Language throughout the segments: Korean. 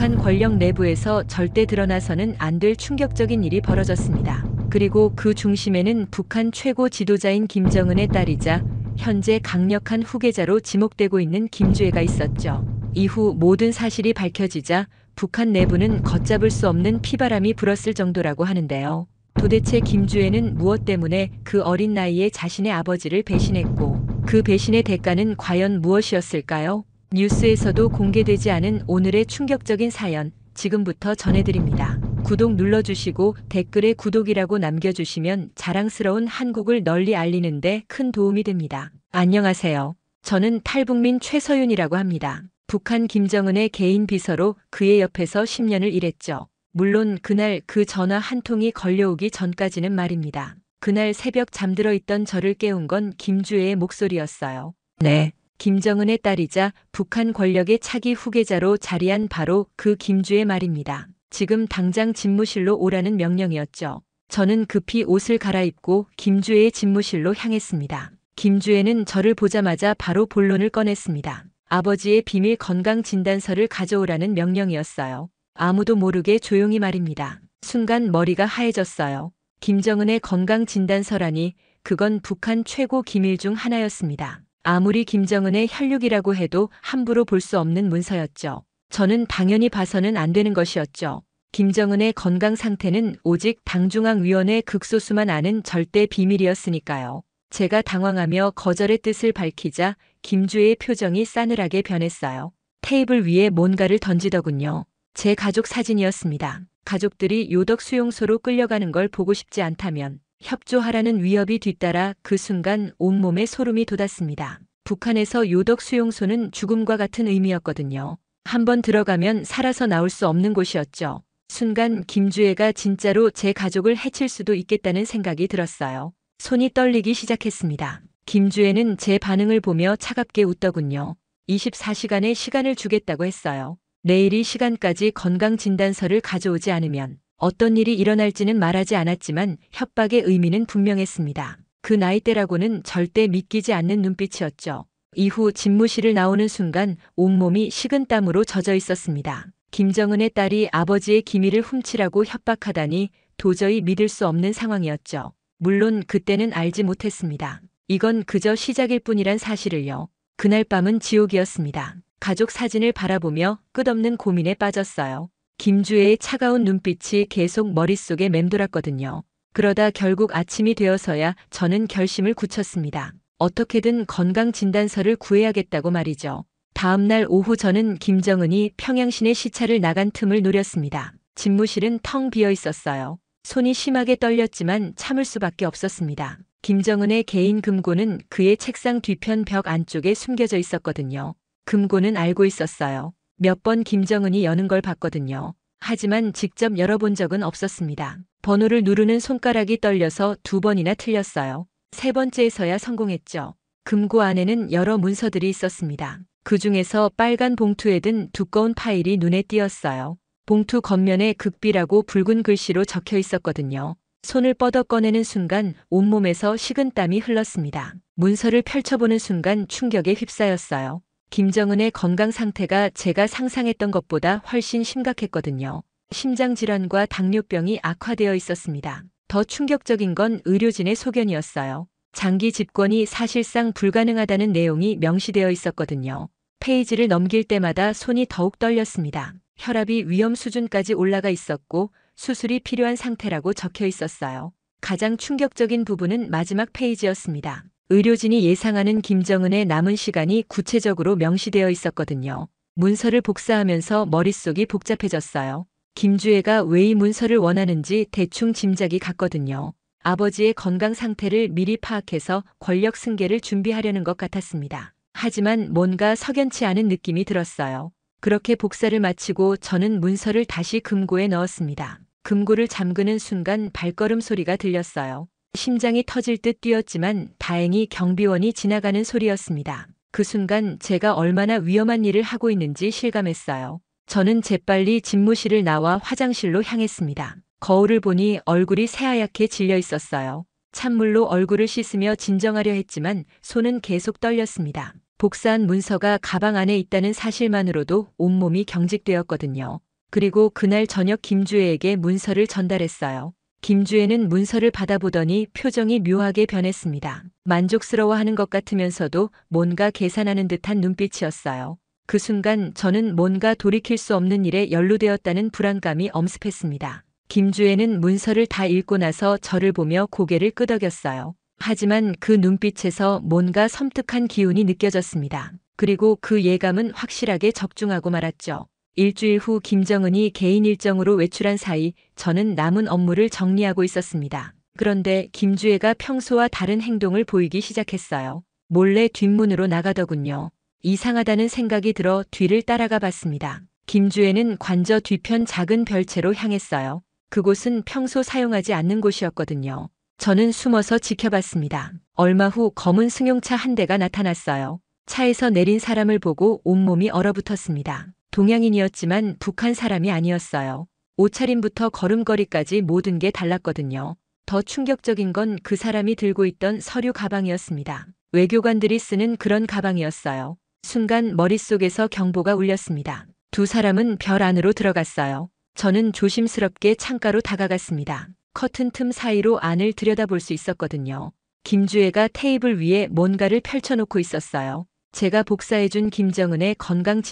북한 권력 내부에서 절대 드러나서는 안 될 충격적인 일이 벌어졌습니다. 그리고 그 중심에는 북한 최고 지도자인 김정은의 딸이자 현재 강력한 후계자로 지목되고 있는 김주애가 있었죠. 이후 모든 사실이 밝혀지자 북한 내부는 걷잡을 수 없는 피바람이 불었을 정도라고 하는데요. 도대체 김주애는 무엇 때문에 그 어린 나이에 자신의 아버지를 배신했고 그 배신의 대가는 과연 무엇이었을까요? 뉴스에서도 공개되지 않은 오늘의 충격적인 사연 지금부터 전해드립니다. 구독 눌러주시고 댓글에 구독이라고 남겨주시면 자랑스러운 한국을 널리 알리는 데 큰 도움이 됩니다. 안녕하세요. 저는 탈북민 최서윤이라고 합니다. 북한 김정은의 개인 비서로 그의 옆에서 10년을 일했죠. 물론 그날 그 전화 한 통이 걸려오기 전까지는 말입니다. 그날 새벽 잠들어 있던 저를 깨운 건 김주애의 목소리였어요. 네. 김정은의 딸이자 북한 권력의 차기 후계자로 자리한 바로 그 김주애 말입니다. 지금 당장 집무실로 오라는 명령이었죠. 저는 급히 옷을 갈아입고 김주애의 집무실로 향했습니다. 김주애는 저를 보자마자 바로 본론을 꺼냈습니다. 아버지의 비밀 건강진단서를 가져오라는 명령이었어요. 아무도 모르게 조용히 말입니다. 순간 머리가 하얘졌어요. 김정은의 건강진단서라니 그건 북한 최고 기밀 중 하나였습니다. 아무리 김정은의 혈육이라고 해도 함부로 볼 수 없는 문서였죠. 저는 당연히 봐서는 안 되는 것이었죠. 김정은의 건강 상태는 오직 당중앙위원회 극소수만 아는 절대 비밀이었으니까요. 제가 당황하며 거절의 뜻을 밝히자 김주애의 표정이 싸늘하게 변했어요. 테이블 위에 뭔가를 던지더군요. 제 가족 사진이었습니다. 가족들이 요덕 수용소로 끌려가는 걸 보고 싶지 않다면 협조하라는 위협이 뒤따라 그 순간 온몸에 소름이 돋았습니다. 북한에서 요덕 수용소는 죽음과 같은 의미였거든요. 한번 들어가면 살아서 나올 수 없는 곳이었죠. 순간 김주애가 진짜로 제 가족을 해칠 수도 있겠다는 생각이 들었어요. 손이 떨리기 시작했습니다. 김주애는 제 반응을 보며 차갑게 웃더군요. 24시간의 시간을 주겠다고 했어요. 내일 이 시간까지 건강진단서를 가져오지 않으면 어떤 일이 일어날지는 말하지 않았지만 협박의 의미는 분명했습니다. 그 나이대라고는 절대 믿기지 않는 눈빛이었죠. 이후 집무실을 나오는 순간 온몸이 식은땀으로 젖어 있었습니다. 김정은의 딸이 아버지의 기밀을 훔치라고 협박하다니 도저히 믿을 수 없는 상황이었죠. 물론 그때는 알지 못했습니다. 이건 그저 시작일 뿐이란 사실을요. 그날 밤은 지옥이었습니다. 가족 사진을 바라보며 끝없는 고민에 빠졌어요. 김주애의 차가운 눈빛이 계속 머릿속에 맴돌았거든요. 그러다 결국 아침이 되어서야 저는 결심을 굳혔습니다. 어떻게든 건강진단서를 구해야겠다고 말이죠. 다음 날 오후 저는 김정은이 평양시내 시차를 나간 틈을 노렸습니다. 집무실은 텅 비어 있었어요. 손이 심하게 떨렸지만 참을 수밖에 없었습니다. 김정은의 개인 금고는 그의 책상 뒤편 벽 안쪽에 숨겨져 있었거든요. 금고는 알고 있었어요. 몇 번 김정은이 여는 걸 봤거든요. 하지만 직접 열어본 적은 없었습니다. 번호를 누르는 손가락이 떨려서 2번이나 틀렸어요. 3번째에서야 성공했죠. 금고 안에는 여러 문서들이 있었습니다. 그 중에서 빨간 봉투에 든 두꺼운 파일이 눈에 띄었어요. 봉투 겉면에 극비라고 붉은 글씨로 적혀 있었거든요. 손을 뻗어 꺼내는 순간 온몸에서 식은땀이 흘렀습니다. 문서를 펼쳐보는 순간 충격에 휩싸였어요. 김정은의 건강 상태가 제가 상상했던 것보다 훨씬 심각했거든요. 심장질환과 당뇨병이 악화되어 있었습니다. 더 충격적인 건 의료진의 소견이었어요. 장기 집권이 사실상 불가능하다는 내용이 명시되어 있었거든요. 페이지를 넘길 때마다 손이 더욱 떨렸습니다. 혈압이 위험 수준까지 올라가 있었고 수술이 필요한 상태라고 적혀 있었어요. 가장 충격적인 부분은 마지막 페이지였습니다. 의료진이 예상하는 김정은의 남은 시간이 구체적으로 명시되어 있었거든요. 문서를 복사하면서 머릿속이 복잡해졌어요. 김주애가 왜 이 문서를 원하는지 대충 짐작이 갔거든요. 아버지의 건강 상태를 미리 파악해서 권력 승계를 준비하려는 것 같았습니다. 하지만 뭔가 석연치 않은 느낌이 들었어요. 그렇게 복사를 마치고 저는 문서를 다시 금고에 넣었습니다. 금고를 잠그는 순간 발걸음 소리가 들렸어요. 심장이 터질 듯 뛰었지만 다행히 경비원이 지나가는 소리였습니다. 그 순간 제가 얼마나 위험한 일을 하고 있는지 실감했어요. 저는 재빨리 집무실을 나와 화장실로 향했습니다. 거울을 보니 얼굴이 새하얗게 질려 있었어요. 찬물로 얼굴을 씻으며 진정하려 했지만 손은 계속 떨렸습니다. 복사한 문서가 가방 안에 있다는 사실만으로도 온몸이 경직되었거든요. 그리고 그날 저녁 김주혜에게 문서를 전달했어요. 김주혜는 문서를 받아보더니 표정이 묘하게 변했습니다. 만족스러워하는 것 같으면서도 뭔가 계산하는 듯한 눈빛이었어요. 그 순간 저는 뭔가 돌이킬 수 없는 일에 연루되었다는 불안감이 엄습했습니다. 김주혜는 문서를 다 읽고 나서 저를 보며 고개를 끄덕였어요. 하지만 그 눈빛에서 뭔가 섬뜩한 기운이 느껴졌습니다. 그리고 그 예감은 확실하게 적중하고 말았죠. 일주일 후 김정은이 개인 일정으로 외출한 사이 저는 남은 업무를 정리하고 있었습니다. 그런데 김주혜가 평소와 다른 행동을 보이기 시작했어요. 몰래 뒷문으로 나가더군요. 이상하다는 생각이 들어 뒤를 따라가 봤습니다. 김주혜는 관저 뒤편 작은 별채로 향했어요. 그곳은 평소 사용하지 않는 곳이었거든요. 저는 숨어서 지켜봤습니다. 얼마 후 검은 승용차 한 대가 나타났어요. 차에서 내린 사람을 보고 온몸이 얼어붙었습니다. 동양인이었지만 북한 사람이 아니었어요. 옷차림부터 걸음걸이까지 모든 게 달랐거든요. 더 충격적인 건 그 사람이 들고 있던 서류 가방이었습니다. 외교관들이 쓰는 그런 가방이었어요. 순간 머릿속에서 경보가 울렸습니다. 두 사람은 별 안으로 들어갔어요. 저는 조심스럽게 창가로 다가갔습니다. 커튼 틈 사이로 안을 들여다볼 수 있었거든요. 김주혜가 테이블 위에 뭔가를 펼쳐놓고 있었어요. 제가 복사해준 김정은의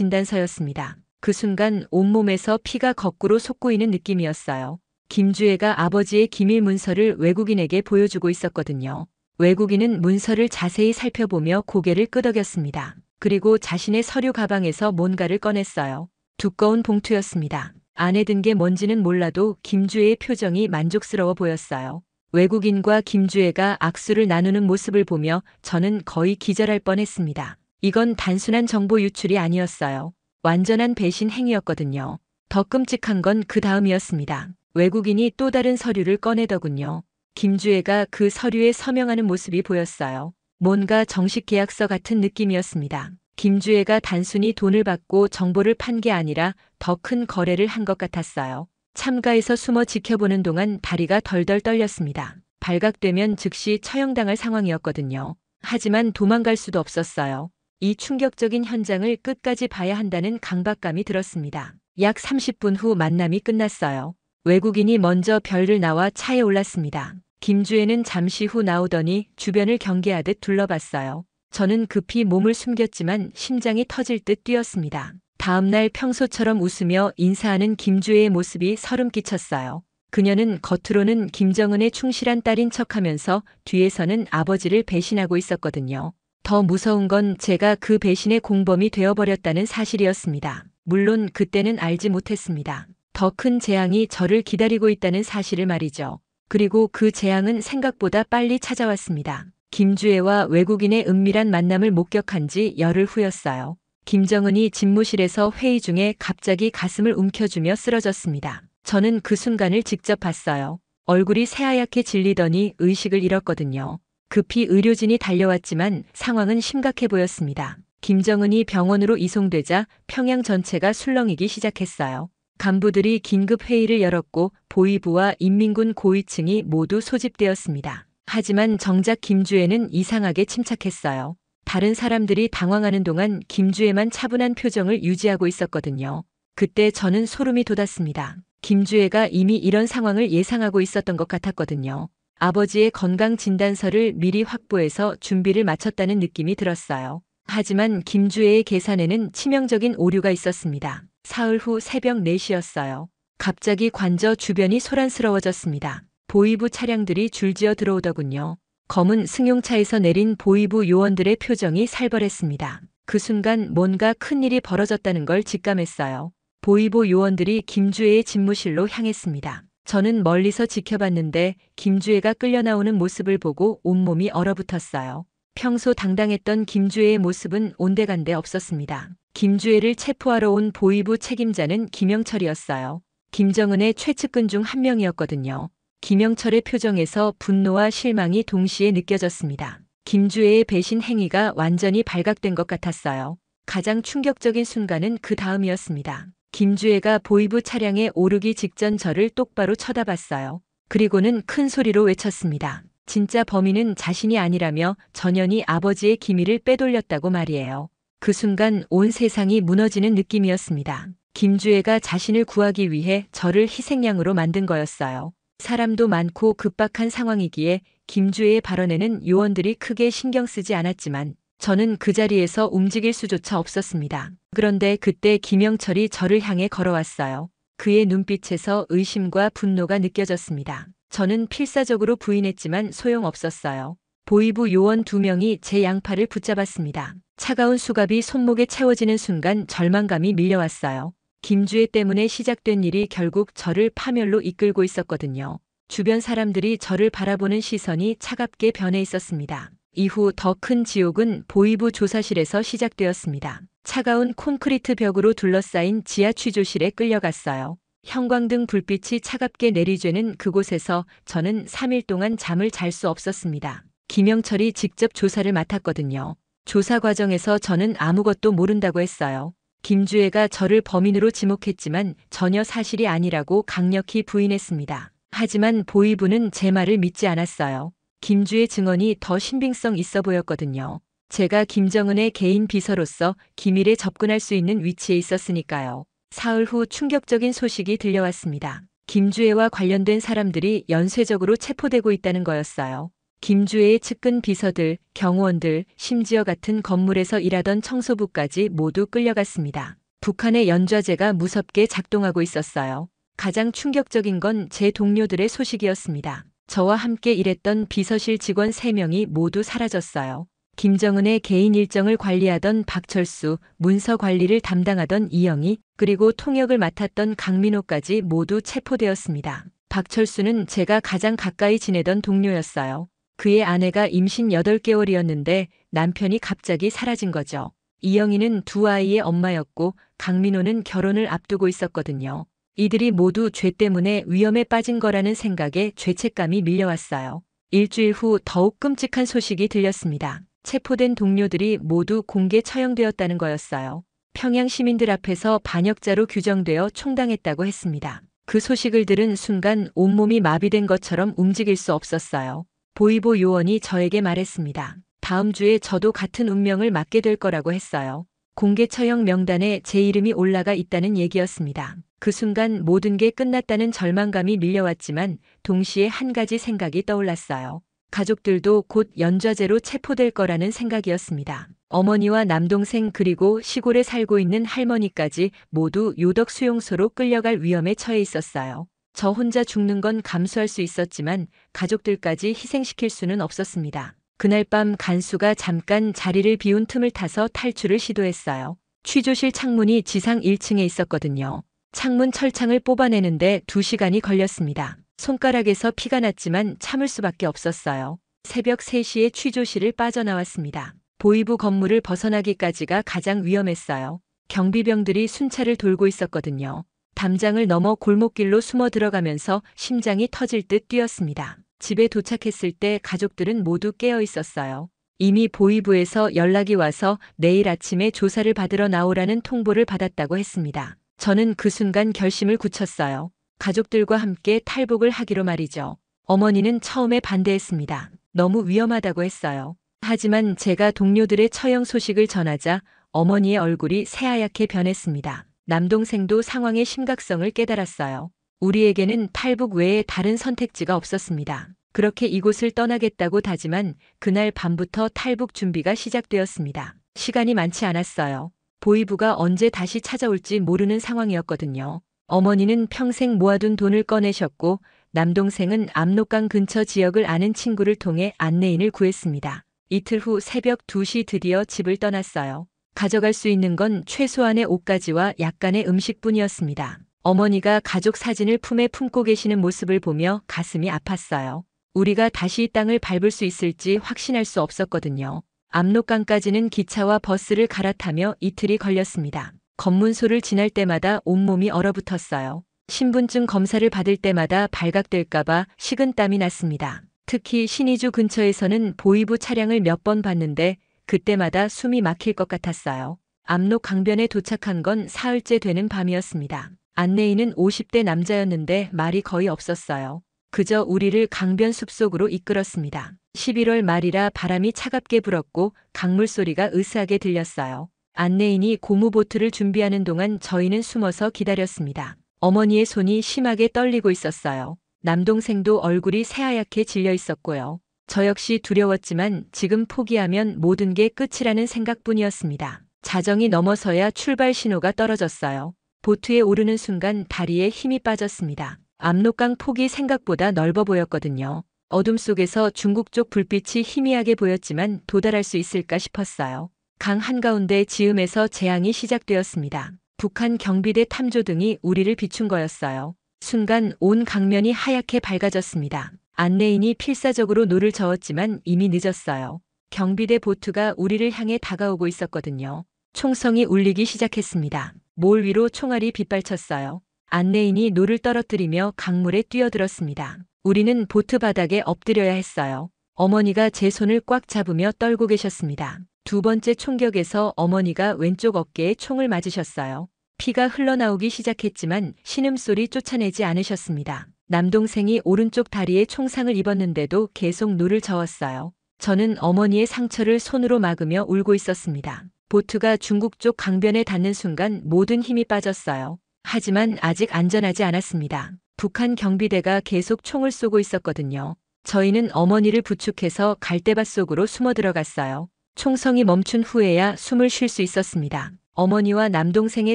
건강진단서였습니다. 그 순간 온몸에서 피가 거꾸로 솟구이는 느낌이었어요. 김주혜가 아버지의 기밀 문서를 외국인에게 보여주고 있었거든요. 외국인은 문서를 자세히 살펴보며 고개를 끄덕였습니다. 그리고 자신의 서류 가방에서 뭔가를 꺼냈어요. 두꺼운 봉투였습니다. 안에 든 게 뭔지는 몰라도 김주혜의 표정이 만족스러워 보였어요. 외국인과 김주혜가 악수를 나누는 모습을 보며 저는 거의 기절할 뻔했습니다. 이건 단순한 정보 유출이 아니었어요. 완전한 배신 행위였거든요. 더 끔찍한 건 그 다음이었습니다. 외국인이 또 다른 서류를 꺼내더군요. 김주혜가 그 서류에 서명하는 모습이 보였어요. 뭔가 정식 계약서 같은 느낌이었습니다. 김주혜가 단순히 돈을 받고 정보를 판 게 아니라 더 큰 거래를 한 것 같았어요. 참가에서 숨어 지켜보는 동안 다리가 덜덜 떨렸습니다. 발각되면 즉시 처형당할 상황이었거든요. 하지만 도망갈 수도 없었어요. 이 충격적인 현장을 끝까지 봐야 한다는 강박감이 들었습니다. 약 30분 후 만남이 끝났어요. 외국인이 먼저 별을 나와 차에 올랐습니다. 김주혜는 잠시 후 나오더니 주변을 경계하듯 둘러봤어요. 저는 급히 몸을 숨겼지만 심장이 터질 듯 뛰었습니다. 다음날 평소처럼 웃으며 인사하는 김주혜의 모습이 서름 끼쳤어요. 그녀는 겉으로는 김정은의 충실한 딸인 척하면서 뒤에서는 아버지를 배신하고 있었거든요. 더 무서운 건 제가 그 배신의 공범이 되어버렸다는 사실이었습니다. 물론 그때는 알지 못했습니다. 더 큰 재앙이 저를 기다리고 있다는 사실을 말이죠. 그리고 그 재앙은 생각보다 빨리 찾아왔습니다. 김주혜와 외국인의 은밀한 만남을 목격한 지 열흘 후였어요. 김정은이 집무실에서 회의 중에 갑자기 가슴을 움켜쥐며 쓰러졌습니다. 저는 그 순간을 직접 봤어요. 얼굴이 새하얗게 질리더니 의식을 잃었거든요. 급히 의료진이 달려왔지만 상황은 심각해 보였습니다. 김정은이 병원으로 이송되자 평양 전체가 술렁이기 시작했어요. 간부들이 긴급 회의를 열었고 보위부와 인민군 고위층이 모두 소집되었습니다. 하지만 정작 김주혜는 이상하게 침착했어요. 다른 사람들이 당황하는 동안 김주혜만 차분한 표정을 유지하고 있었거든요. 그때 저는 소름이 돋았습니다. 김주혜가 이미 이런 상황을 예상하고 있었던 것 같았거든요. 아버지의 건강진단서를 미리 확보해서 준비를 마쳤다는 느낌이 들었어요. 하지만 김주혜의 계산에는 치명적인 오류가 있었습니다. 사흘 후 새벽 4시였어요. 갑자기 관저 주변이 소란스러워졌습니다. 보위부 차량들이 줄지어 들어오더군요. 검은 승용차에서 내린 보위부 요원들의 표정이 살벌했습니다. 그 순간 뭔가 큰일이 벌어졌다는 걸 직감했어요. 보위부 요원들이 김주혜의 집무실로 향했습니다. 저는 멀리서 지켜봤는데 김주혜가 끌려나오는 모습을 보고 온몸이 얼어붙었어요. 평소 당당했던 김주혜의 모습은 온데간데 없었습니다. 김주혜를 체포하러 온 보위부 책임자는 김영철이었어요. 김정은의 최측근 중 한 명이었거든요. 김영철의 표정에서 분노와 실망이 동시에 느껴졌습니다. 김주혜의 배신 행위가 완전히 발각된 것 같았어요. 가장 충격적인 순간은 그 다음이었습니다. 김주혜가 보위부 차량에 오르기 직전 저를 똑바로 쳐다봤어요. 그리고는 큰 소리로 외쳤습니다. 진짜 범인은 자신이 아니라며 전현희 아버지의 기밀을 빼돌렸다고 말이에요. 그 순간 온 세상이 무너지는 느낌이었습니다. 김주애가 자신을 구하기 위해 저를 희생양으로 만든 거였어요. 사람도 많고 급박한 상황이기에 김주애의 발언에는 요원들이 크게 신경 쓰지 않았지만 저는 그 자리에서 움직일 수조차 없었습니다. 그런데 그때 김영철이 저를 향해 걸어왔어요. 그의 눈빛에서 의심과 분노가 느껴졌습니다. 저는 필사적으로 부인했지만 소용없었어요. 보위부 요원 2명이 제 양팔을 붙잡았습니다. 차가운 수갑이 손목에 채워지는 순간 절망감이 밀려왔어요. 김주애 때문에 시작된 일이 결국 저를 파멸로 이끌고 있었거든요. 주변 사람들이 저를 바라보는 시선이 차갑게 변해 있었습니다. 이후 더 큰 지옥은 보위부 조사실에서 시작되었습니다. 차가운 콘크리트 벽으로 둘러싸인 지하 취조실에 끌려갔어요. 형광등 불빛이 차갑게 내리쬐는 그곳에서 저는 3일 동안 잠을 잘 수 없었습니다. 김영철이 직접 조사를 맡았거든요. 조사 과정에서 저는 아무것도 모른다고 했어요. 김주애가 저를 범인으로 지목했지만 전혀 사실이 아니라고 강력히 부인했습니다. 하지만 보위부는 제 말을 믿지 않았어요. 김주애 증언이 더 신빙성 있어 보였거든요. 제가 김정은의 개인 비서로서 기밀에 접근할 수 있는 위치에 있었으니까요. 사흘 후 충격적인 소식이 들려왔습니다. 김주애와 관련된 사람들이 연쇄적으로 체포되고 있다는 거였어요. 김주애의 측근 비서들, 경호원들, 심지어 같은 건물에서 일하던 청소부까지 모두 끌려갔습니다. 북한의 연좌제가 무섭게 작동하고 있었어요. 가장 충격적인 건 제 동료들의 소식이었습니다. 저와 함께 일했던 비서실 직원 3명이 모두 사라졌어요. 김정은의 개인 일정을 관리하던 박철수, 문서 관리를 담당하던 이영희, 그리고 통역을 맡았던 강민호까지 모두 체포되었습니다. 박철수는 제가 가장 가까이 지내던 동료였어요. 그의 아내가 임신 8개월이었는데 남편이 갑자기 사라진 거죠. 이영희는 2아이의 엄마였고 강민호는 결혼을 앞두고 있었거든요. 이들이 모두 죄 때문에 위험에 빠진 거라는 생각에 죄책감이 밀려왔어요. 일주일 후 더욱 끔찍한 소식이 들렸습니다. 체포된 동료들이 모두 공개 처형되었다는 거였어요. 평양 시민들 앞에서 반역자로 규정되어 총당했다고 했습니다. 그 소식을 들은 순간 온몸이 마비된 것처럼 움직일 수 없었어요. 보위부 요원이 저에게 말했습니다. 다음 주에 저도 같은 운명을 맞게 될 거라고 했어요. 공개 처형 명단에 제 이름이 올라가 있다는 얘기였습니다. 그 순간 모든 게 끝났다는 절망감이 밀려왔지만 동시에 한 가지 생각이 떠올랐어요. 가족들도 곧 연좌제로 체포될 거라는 생각이었습니다. 어머니와 남동생 그리고 시골에 살고 있는 할머니까지 모두 요덕 수용소로 끌려갈 위험에 처해 있었어요. 저 혼자 죽는 건 감수할 수 있었지만 가족들까지 희생시킬 수는 없었습니다. 그날 밤 간수가 잠깐 자리를 비운 틈을 타서 탈출을 시도했어요. 취조실 창문이 지상 1층에 있었거든요. 창문 철창을 뽑아내는데 2시간이 걸렸습니다. 손가락에서 피가 났지만 참을 수밖에 없었어요. 새벽 3시에 취조실을 빠져나왔습니다. 보위부 건물을 벗어나기까지가 가장 위험했어요. 경비병들이 순찰을 돌고 있었거든요. 담장을 넘어 골목길로 숨어 들어가면서 심장이 터질 듯 뛰었습니다. 집에 도착했을 때 가족들은 모두 깨어 있었어요. 이미 보위부에서 연락이 와서 내일 아침에 조사를 받으러 나오라는 통보를 받았다고 했습니다. 저는 그 순간 결심을 굳혔어요. 가족들과 함께 탈북을 하기로 말이죠. 어머니는 처음에 반대했습니다. 너무 위험하다고 했어요. 하지만 제가 동료들의 처형 소식을 전하자 어머니의 얼굴이 새하얗게 변했습니다. 남동생도 상황의 심각성을 깨달았어요. 우리에게는 탈북 외에 다른 선택지가 없었습니다. 그렇게 이곳을 떠나겠다고 다짐한 그날 밤부터 탈북 준비가 시작되었습니다. 시간이 많지 않았어요. 보위부가 언제 다시 찾아올지 모르는 상황이었거든요. 어머니는 평생 모아둔 돈을 꺼내셨고 남동생은 압록강 근처 지역을 아는 친구를 통해 안내인을 구했습니다. 이틀 후 새벽 2시 드디어 집을 떠났어요. 가져갈 수 있는 건 최소한의 옷가지와 약간의 음식뿐이었습니다. 어머니가 가족 사진을 품에 품고 계시는 모습을 보며 가슴이 아팠어요. 우리가 다시 땅을 밟을 수 있을지 확신할 수 없었거든요. 압록강까지는 기차와 버스를 갈아타며 이틀이 걸렸습니다. 검문소를 지날 때마다 온몸이 얼어붙었어요. 신분증 검사를 받을 때마다 발각될까봐 식은땀이 났습니다. 특히 신의주 근처에서는 보위부 차량을 몇 번 봤는데 그때마다 숨이 막힐 것 같았어요. 압록 강변에 도착한 건 사흘째 되는 밤이었습니다. 안내인은 50대 남자였는데 말이 거의 없었어요. 그저 우리를 강변 숲속으로 이끌었습니다. 11월 말이라 바람이 차갑게 불었고 강물 소리가 으스하게 들렸어요. 안내인이 고무보트를 준비하는 동안 저희는 숨어서 기다렸습니다. 어머니의 손이 심하게 떨리고 있었어요. 남동생도 얼굴이 새하얗게 질려 있었고요. 저 역시 두려웠지만 지금 포기하면 모든 게 끝이라는 생각뿐이었습니다. 자정이 넘어서야 출발 신호가 떨어졌어요. 보트에 오르는 순간 다리에 힘이 빠졌습니다. 압록강 폭이 생각보다 넓어 보였거든요. 어둠 속에서 중국 쪽 불빛이 희미하게 보였지만 도달할 수 있을까 싶었어요. 강 한가운데 지음에서 재앙이 시작되었습니다. 북한 경비대 탐조등이 우리를 비춘 거였어요. 순간 온 강면이 하얗게 밝아졌습니다. 안내인이 필사적으로 노를 저었지만 이미 늦었어요. 경비대 보트가 우리를 향해 다가오고 있었거든요. 총성이 울리기 시작했습니다. 몰 위로 총알이 빗발쳤어요. 안내인이 노를 떨어뜨리며 강물에 뛰어들었습니다. 우리는 보트 바닥에 엎드려야 했어요. 어머니가 제 손을 꽉 잡으며 떨고 계셨습니다. 두 번째 총격에서 어머니가 왼쪽 어깨에 총을 맞으셨어요. 피가 흘러나오기 시작했지만 신음소리 쫓아내지 않으셨습니다. 남동생이 오른쪽 다리에 총상을 입었는데도 계속 노를 저었어요. 저는 어머니의 상처를 손으로 막으며 울고 있었습니다. 보트가 중국 쪽 강변에 닿는 순간 모든 힘이 빠졌어요. 하지만 아직 안전하지 않았습니다. 북한 경비대가 계속 총을 쏘고 있었거든요. 저희는 어머니를 부축해서 갈대밭 속으로 숨어 들어갔어요. 총성이 멈춘 후에야 숨을 쉴 수 있었습니다. 어머니와 남동생의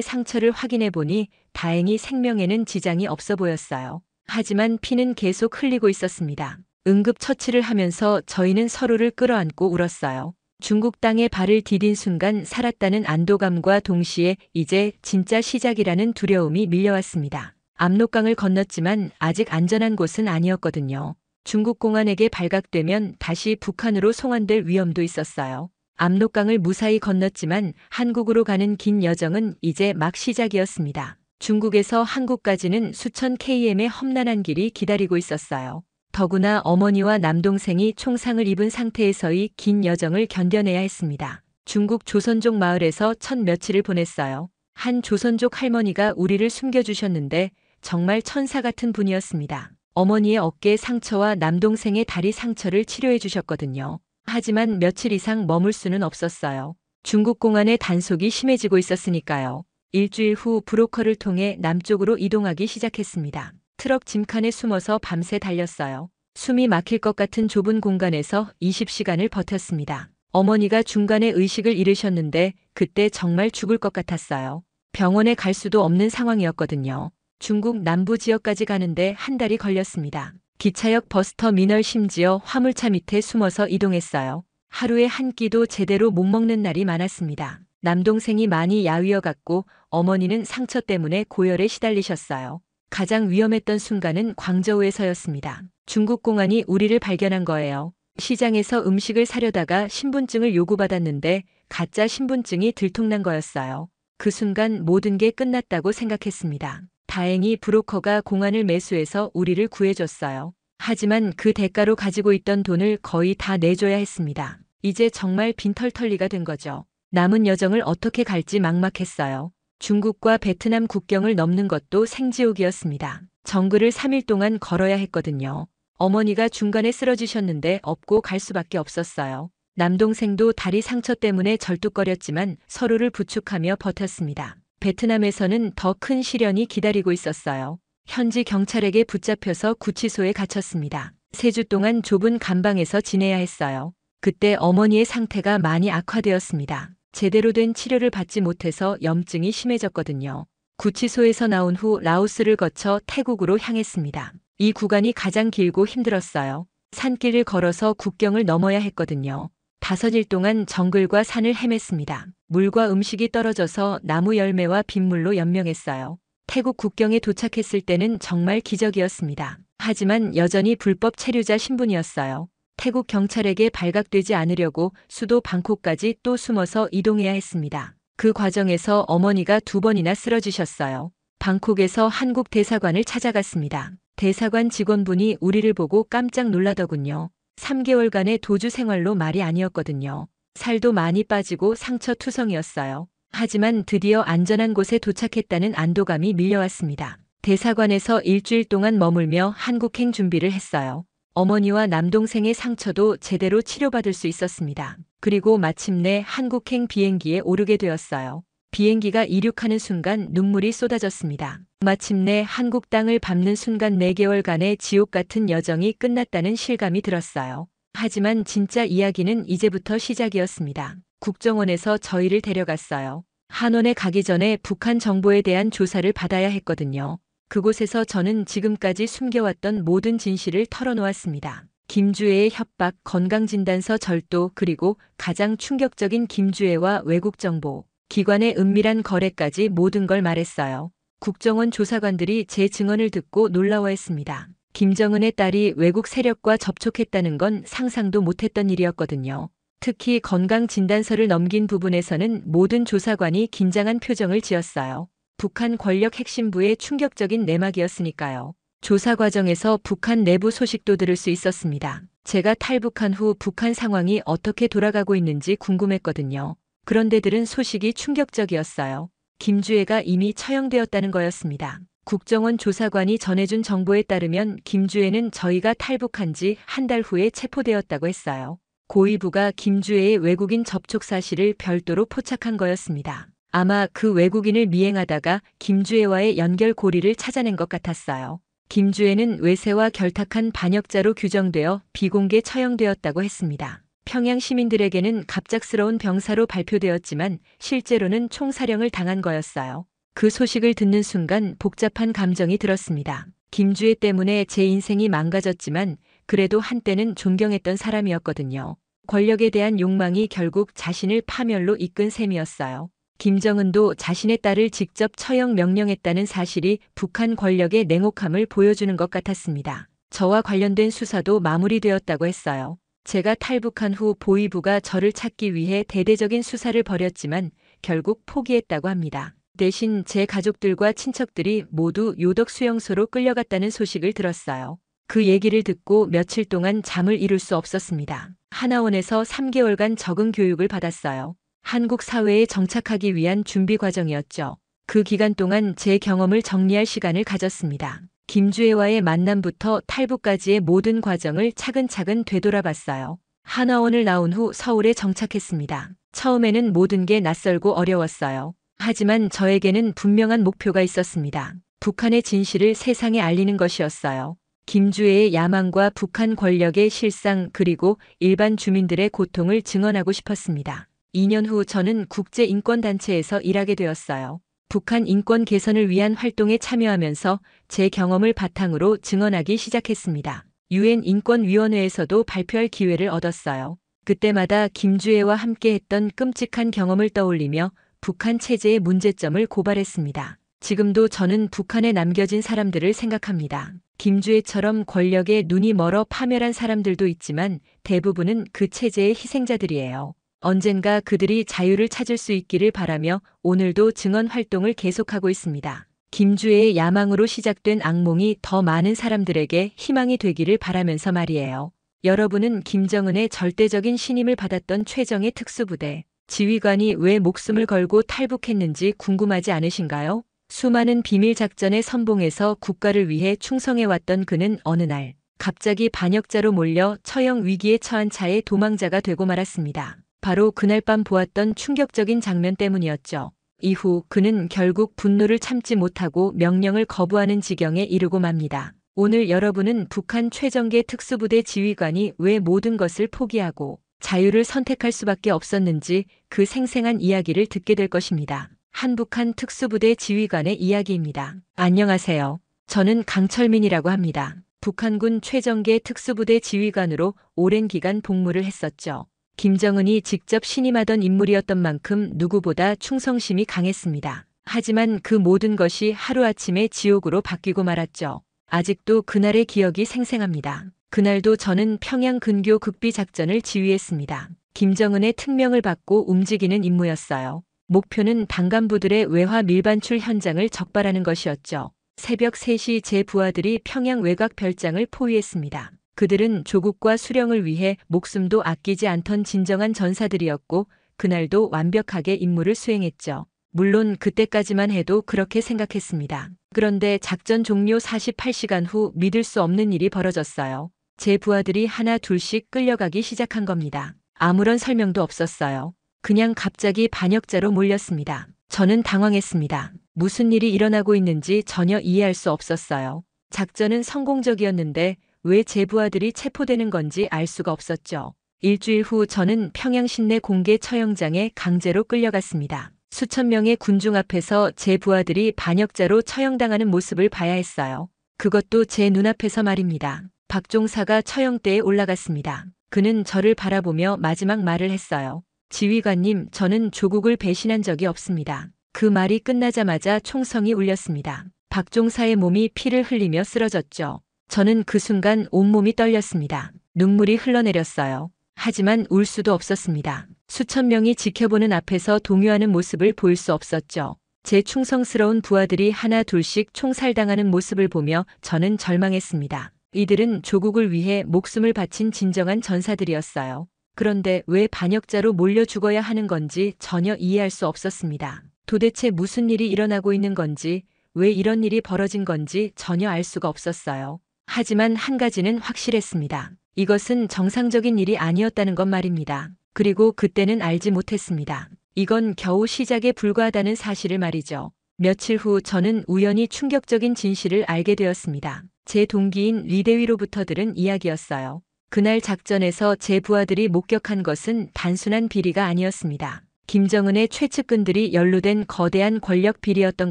상처를 확인해 보니 다행히 생명에는 지장이 없어 보였어요. 하지만 피는 계속 흘리고 있었습니다. 응급처치를 하면서 저희는 서로를 끌어안고 울었어요. 중국 땅에 발을 디딘 순간 살았다는 안도감과 동시에 이제 진짜 시작이라는 두려움이 밀려왔습니다. 압록강을 건넜지만 아직 안전한 곳은 아니었거든요. 중국 공안에게 발각되면 다시 북한으로 송환될 위험도 있었어요. 압록강을 무사히 건넜지만 한국으로 가는 긴 여정은 이제 막 시작이었습니다. 중국에서 한국까지는 수천 km의 험난한 길이 기다리고 있었어요. 더구나 어머니와 남동생이 총상을 입은 상태에서의 긴 여정을 견뎌내야 했습니다. 중국 조선족 마을에서 첫 며칠을 보냈어요. 한 조선족 할머니가 우리를 숨겨주셨는데 정말 천사 같은 분이었습니다. 어머니의 어깨 상처와 남동생의 다리 상처를 치료해 주셨거든요. 하지만 며칠 이상 머물 수는 없었어요. 중국 공안의 단속이 심해지고 있었으니까요. 일주일 후 브로커를 통해 남쪽으로 이동하기 시작했습니다. 트럭 짐칸에 숨어서 밤새 달렸어요. 숨이 막힐 것 같은 좁은 공간에서 20시간을 버텼습니다. 어머니가 중간에 의식을 잃으셨는데 그때 정말 죽을 것 같았어요. 병원에 갈 수도 없는 상황이었거든요. 중국 남부 지역까지 가는데 한 달이 걸렸습니다. 기차역 버스터미널 심지어 화물차 밑에 숨어서 이동했어요. 하루에 한 끼도 제대로 못 먹는 날이 많았습니다. 남동생이 많이 야위어갔고 어머니는 상처 때문에 고열에 시달리셨어요. 가장 위험했던 순간은 광저우에서였습니다. 중국 공안이 우리를 발견한 거예요. 시장에서 음식을 사려다가 신분증을 요구받았는데 가짜 신분증이 들통난 거였어요. 그 순간 모든 게 끝났다고 생각했습니다. 다행히 브로커가 공안을 매수해서 우리를 구해줬어요. 하지만 그 대가로 가지고 있던 돈을 거의 다 내줘야 했습니다. 이제 정말 빈털털리가 된 거죠. 남은 여정을 어떻게 갈지 막막했어요. 중국과 베트남 국경을 넘는 것도 생지옥이었습니다. 정글을 3일 동안 걸어야 했거든요. 어머니가 중간에 쓰러지셨는데 업고 갈 수밖에 없었어요. 남동생도 다리 상처 때문에 절뚝거렸지만 서로를 부축하며 버텼습니다. 베트남에서는 더 큰 시련이 기다리고 있었어요. 현지 경찰에게 붙잡혀서 구치소에 갇혔습니다. 3주 동안 좁은 감방에서 지내야 했어요. 그때 어머니의 상태가 많이 악화되었습니다. 제대로 된 치료를 받지 못해서 염증이 심해졌거든요. 구치소에서 나온 후 라오스를 거쳐 태국으로 향했습니다. 이 구간이 가장 길고 힘들었어요. 산길을 걸어서 국경을 넘어야 했거든요. 5일 동안 정글과 산을 헤맸습니다. 물과 음식이 떨어져서 나무 열매와 빗물로 연명했어요. 태국 국경에 도착했을 때는 정말 기적이었습니다. 하지만 여전히 불법 체류자 신분이었어요. 태국 경찰에게 발각되지 않으려고 수도 방콕까지 또 숨어서 이동해야 했습니다. 그 과정에서 어머니가 2번이나 쓰러지셨어요. 방콕에서 한국 대사관을 찾아갔습니다. 대사관 직원분이 우리를 보고 깜짝 놀라더군요. 3개월간의 도주 생활로 말이 아니었거든요. 살도 많이 빠지고 상처투성이었어요. 하지만 드디어 안전한 곳에 도착했다는 안도감이 밀려왔습니다. 대사관에서 일주일 동안 머물며 한국행 준비를 했어요. 어머니와 남동생의 상처도 제대로 치료받을 수 있었습니다. 그리고 마침내 한국행 비행기에 오르게 되었어요. 비행기가 이륙하는 순간 눈물이 쏟아졌습니다. 마침내 한국 땅을 밟는 순간 4개월간의 지옥 같은 여정이 끝났다는 실감이 들었어요. 하지만 진짜 이야기는 이제부터 시작이었습니다. 국정원에서 저희를 데려갔어요. 한원에 가기 전에 북한 정보에 대한 조사를 받아야 했거든요. 그곳에서 저는 지금까지 숨겨왔던 모든 진실을 털어놓았습니다. 김주애의 협박, 건강진단서 절도, 그리고 가장 충격적인 김주애와 외국 정보, 기관의 은밀한 거래까지 모든 걸 말했어요. 국정원 조사관들이 제 증언을 듣고 놀라워했습니다. 김정은의 딸이 외국 세력과 접촉했다는 건 상상도 못했던 일이었거든요. 특히 건강진단서를 넘긴 부분에서는 모든 조사관이 긴장한 표정을 지었어요. 북한 권력 핵심부의 충격적인 내막이었으니까요. 조사 과정에서 북한 내부 소식도 들을 수 있었습니다. 제가 탈북한 후 북한 상황이 어떻게 돌아가고 있는지 궁금했거든요. 그런데 들은 소식이 충격적이었어요. 김주애가 이미 처형되었다는 거였습니다. 국정원 조사관이 전해준 정보에 따르면 김주애는 저희가 탈북한 지 한 달 후에 체포되었다고 했어요. 고위부가 김주애의 외국인 접촉 사실을 별도로 포착한 거였습니다. 아마 그 외국인을 미행하다가 김주애와의 연결고리를 찾아낸 것 같았어요. 김주애는 외세와 결탁한 반역자로 규정되어 비공개 처형되었다고 했습니다. 평양 시민들에게는 갑작스러운 병사로 발표되었지만 실제로는 총사령을 당한 거였어요. 그 소식을 듣는 순간 복잡한 감정이 들었습니다. 김주애 때문에 제 인생이 망가졌지만 그래도 한때는 존경했던 사람이었거든요. 권력에 대한 욕망이 결국 자신을 파멸로 이끈 셈이었어요. 김정은도 자신의 딸을 직접 처형 명령했다는 사실이 북한 권력의 냉혹함을 보여주는 것 같았습니다. 저와 관련된 수사도 마무리되었다고 했어요. 제가 탈북한 후 보위부가 저를 찾기 위해 대대적인 수사를 벌였지만 결국 포기했다고 합니다. 대신 제 가족들과 친척들이 모두 요덕 수용소로 끌려갔다는 소식을 들었어요. 그 얘기를 듣고 며칠 동안 잠을 이룰 수 없었습니다. 하나원에서 3개월간 적응 교육을 받았어요. 한국 사회에 정착하기 위한 준비 과정이었죠. 그 기간 동안 제 경험을 정리할 시간을 가졌습니다. 김주애와의 만남부터 탈북까지의 모든 과정을 차근차근 되돌아봤어요. 하나원을 나온 후 서울에 정착했습니다. 처음에는 모든 게 낯설고 어려웠어요. 하지만 저에게는 분명한 목표가 있었습니다. 북한의 진실을 세상에 알리는 것이었어요. 김주애의 야망과 북한 권력의 실상 그리고 일반 주민들의 고통을 증언하고 싶었습니다. 2년 후 저는 국제인권단체에서 일하게 되었어요. 북한 인권 개선을 위한 활동에 참여하면서 제 경험을 바탕으로 증언하기 시작했습니다. 유엔 인권위원회에서도 발표할 기회를 얻었어요. 그때마다 김주애와 함께했던 끔찍한 경험을 떠올리며 북한 체제의 문제점을 고발했습니다. 지금도 저는 북한에 남겨진 사람들을 생각합니다. 김주애처럼 권력에 눈이 멀어 파멸한 사람들도 있지만 대부분은 그 체제의 희생자들이에요. 언젠가 그들이 자유를 찾을 수 있기를 바라며 오늘도 증언 활동을 계속하고 있습니다. 김주애의 야망으로 시작된 악몽이 더 많은 사람들에게 희망이 되기를 바라면서 말이에요. 여러분은 김정은의 절대적인 신임을 받았던 최정예 특수부대 지휘관이 왜 목숨을 걸고 탈북했는지 궁금하지 않으신가요? 수많은 비밀 작전의 선봉에서 국가를 위해 충성해왔던 그는 어느 날 갑자기 반역자로 몰려 처형 위기에 처한 차에 도망자가 되고 말았습니다. 바로 그날 밤 보았던 충격적인 장면 때문이었죠. 이후 그는 결국 분노를 참지 못하고 명령을 거부하는 지경에 이르고 맙니다. 오늘 여러분은 북한 최정예 특수부대 지휘관이 왜 모든 것을 포기하고 자유를 선택할 수밖에 없었는지 그 생생한 이야기를 듣게 될 것입니다. 한북한 특수부대 지휘관의 이야기입니다. 안녕하세요. 저는 강철민이라고 합니다. 북한군 최정예 특수부대 지휘관으로 오랜 기간 복무를 했었죠. 김정은이 직접 신임하던 인물이었던 만큼 누구보다 충성심이 강했습니다. 하지만 그 모든 것이 하루아침에 지옥으로 바뀌고 말았죠. 아직도 그날의 기억이 생생합니다. 그날도 저는 평양 근교 극비 작전을 지휘했습니다. 김정은의 특명을 받고 움직이는 임무였어요. 목표는 당간부들의 외화 밀반출 현장을 적발하는 것이었죠. 새벽 3시 제 부하들이 평양 외곽 별장을 포위했습니다. 그들은 조국과 수령을 위해 목숨도 아끼지 않던 진정한 전사들이었고 그날도 완벽하게 임무를 수행했죠. 물론 그때까지만 해도 그렇게 생각했습니다. 그런데 작전 종료 48시간 후 믿을 수 없는 일이 벌어졌어요. 제 부하들이 하나 둘씩 끌려가기 시작한 겁니다. 아무런 설명도 없었어요. 그냥 갑자기 반역자로 몰렸습니다. 저는 당황했습니다. 무슨 일이 일어나고 있는지 전혀 이해할 수 없었어요. 작전은 성공적이었는데 왜 제 부하들이 체포되는 건지 알 수가 없었죠. 일주일 후 저는 평양 시내 공개 처형장에 강제로 끌려갔습니다. 수천 명의 군중 앞에서 제 부하들이 반역자로 처형당하는 모습을 봐야 했어요. 그것도 제 눈앞에서 말입니다. 박종사가 처형대에 올라갔습니다. 그는 저를 바라보며 마지막 말을 했어요. 지휘관님, 저는 조국을 배신한 적이 없습니다. 그 말이 끝나자마자 총성이 울렸습니다. 박종사의 몸이 피를 흘리며 쓰러졌죠. 저는 그 순간 온몸이 떨렸습니다. 눈물이 흘러내렸어요. 하지만 울 수도 없었습니다. 수천 명이 지켜보는 앞에서 동요하는 모습을 볼 수 없었죠. 제 충성스러운 부하들이 하나 둘씩 총살당하는 모습을 보며 저는 절망했습니다. 이들은 조국을 위해 목숨을 바친 진정한 전사들이었어요. 그런데 왜 반역자로 몰려 죽어야 하는 건지 전혀 이해할 수 없었습니다. 도대체 무슨 일이 일어나고 있는 건지, 왜 이런 일이 벌어진 건지 전혀 알 수가 없었어요. 하지만 한 가지는 확실했습니다. 이것은 정상적인 일이 아니었다는 것 말입니다. 그리고 그때는 알지 못했습니다. 이건 겨우 시작에 불과하다는 사실을 말이죠. 며칠 후 저는 우연히 충격적인 진실을 알게 되었습니다. 제 동기인 리대위로부터 들은 이야기였어요. 그날 작전에서 제 부하들이 목격한 것은 단순한 비리가 아니었습니다. 김정은의 최측근들이 연루된 거대한 권력 비리였던